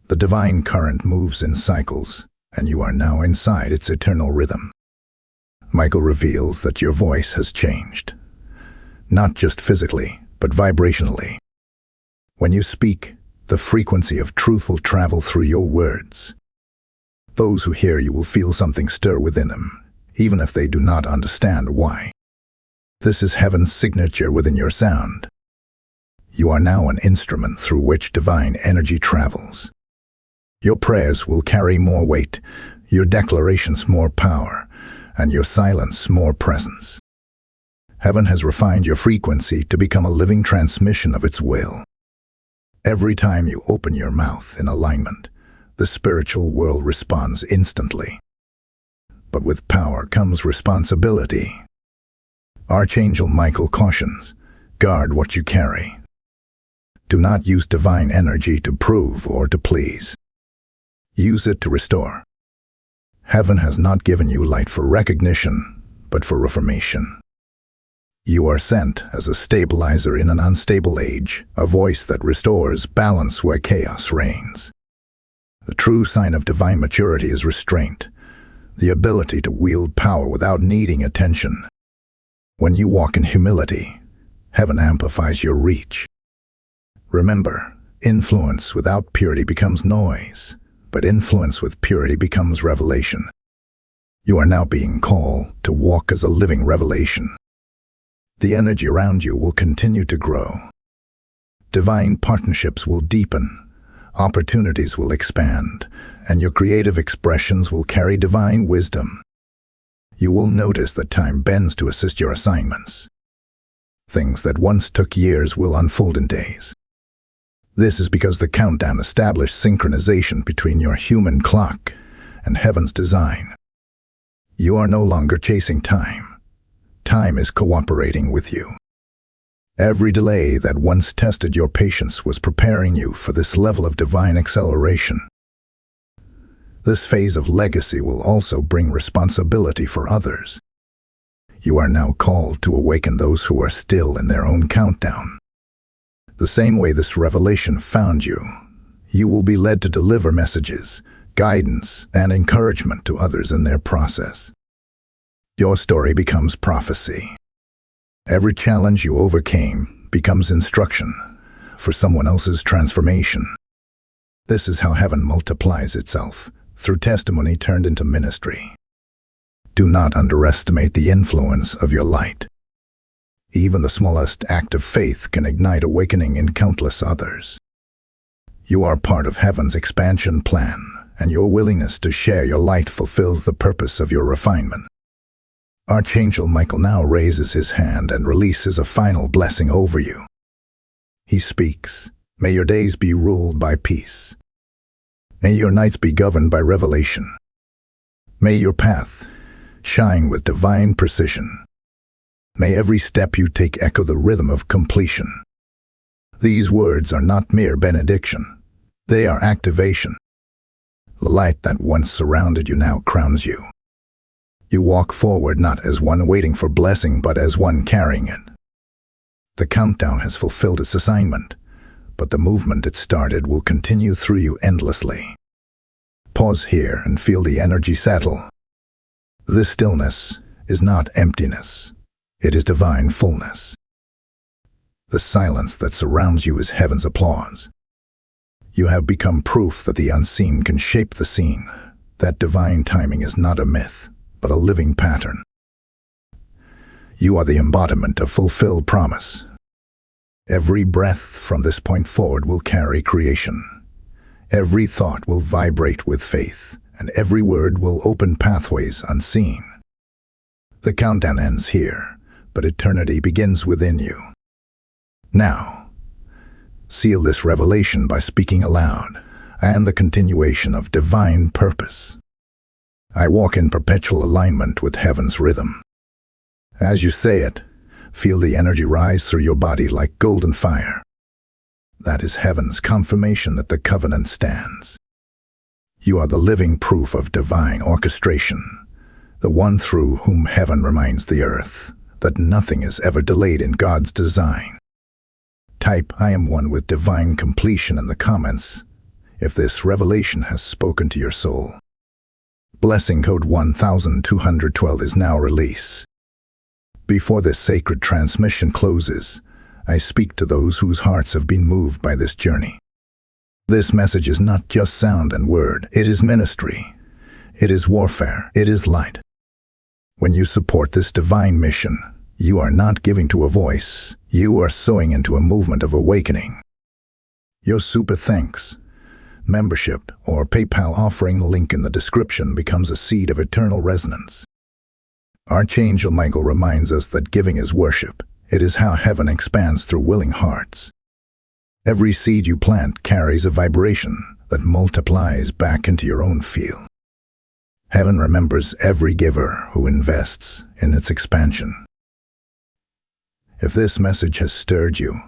A: The divine current moves in cycles, and you are now inside its eternal rhythm. Michael reveals that your voice has changed, not just physically, but vibrationally. When you speak, the frequency of truth will travel through your words. Those who hear you will feel something stir within them, even if they do not understand why. This is heaven's signature within your sound. You are now an instrument through which divine energy travels. Your prayers will carry more weight, your declarations more power, and your silence more presence. Heaven has refined your frequency to become a living transmission of its will. Every time you open your mouth in alignment, the spiritual world responds instantly. But with power comes responsibility. Archangel Michael cautions, guard what you carry. Do not use divine energy to prove or to please. Use it to restore. Heaven has not given you light for recognition, but for reformation. You are sent as a stabilizer in an unstable age, a voice that restores balance where chaos reigns. The true sign of divine maturity is restraint, the ability to wield power without needing attention. When you walk in humility, heaven amplifies your reach. Remember, influence without purity becomes noise, but influence with purity becomes revelation. You are now being called to walk as a living revelation. The energy around you will continue to grow. Divine partnerships will deepen, opportunities will expand, and your creative expressions will carry divine wisdom. You will notice that time bends to assist your assignments. Things that once took years will unfold in days. This is because the countdown established synchronization between your human clock and heaven's design. You are no longer chasing time. Time is cooperating with you. Every delay that once tested your patience was preparing you for this level of divine acceleration. This phase of legacy will also bring responsibility for others. You are now called to awaken those who are still in their own countdown. The same way this revelation found you, you will be led to deliver messages, guidance, and encouragement to others in their process. Your story becomes prophecy. Every challenge you overcame becomes instruction for someone else's transformation. This is how heaven multiplies itself, through testimony turned into ministry. Do not underestimate the influence of your light. Even the smallest act of faith can ignite awakening in countless others. You are part of heaven's expansion plan, and your willingness to share your light fulfills the purpose of your refinement. Archangel Michael now raises his hand and releases a final blessing over you. He speaks, "May your days be ruled by peace. May your nights be governed by revelation. May your path shine with divine precision. May every step you take echo the rhythm of completion." These words are not mere benediction. They are activation. The light that once surrounded you now crowns you. You walk forward not as one waiting for blessing, but as one carrying it. The countdown has fulfilled its assignment, but the movement it started will continue through you endlessly. Pause here and feel the energy settle. This stillness is not emptiness. It is divine fullness. The silence that surrounds you is heaven's applause. You have become proof that the unseen can shape the seen, that divine timing is not a myth, but a living pattern. You are the embodiment of fulfilled promise. Every breath from this point forward will carry creation. Every thought will vibrate with faith, and every word will open pathways unseen. The countdown ends here, but eternity begins within you. Now, seal this revelation by speaking aloud. I am the continuation of divine purpose. I walk in perpetual alignment with heaven's rhythm. As you say it, feel the energy rise through your body like golden fire. That is heaven's confirmation that the covenant stands. You are the living proof of divine orchestration, the one through whom heaven reminds the earth that nothing is ever delayed in God's design. Type "I am one with divine completion" in the comments if this revelation has spoken to your soul. Blessing code 1212 is now released. Before this sacred transmission closes, I speak to those whose hearts have been moved by this journey. This message is not just sound and word, it is ministry. It is warfare, it is light. When you support this divine mission, you are not giving to a voice, you are sowing into a movement of awakening. Your super thanks, membership, or PayPal offering link in the description becomes a seed of eternal resonance. Archangel Michael reminds us that giving is worship. It is how heaven expands through willing hearts. Every seed you plant carries a vibration that multiplies back into your own field. Heaven remembers every giver who invests in its expansion. If this message has stirred you,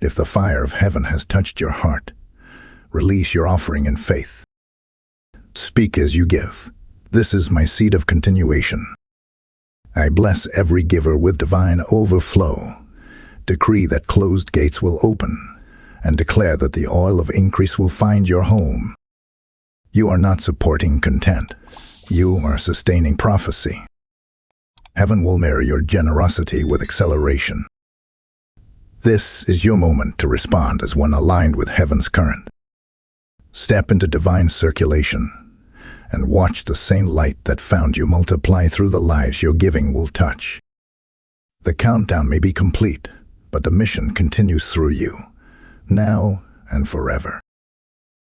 A: if the fire of heaven has touched your heart, release your offering in faith. Speak as you give. This is my seed of continuation. I bless every giver with divine overflow, decree that closed gates will open, and declare that the oil of increase will find your home. You are not supporting content. You are sustaining prophecy. Heaven will mirror your generosity with acceleration. This is your moment to respond as one aligned with heaven's current. Step into divine circulation and watch the same light that found you multiply through the lives your giving will touch. The countdown may be complete, but the mission continues through you, now and forever.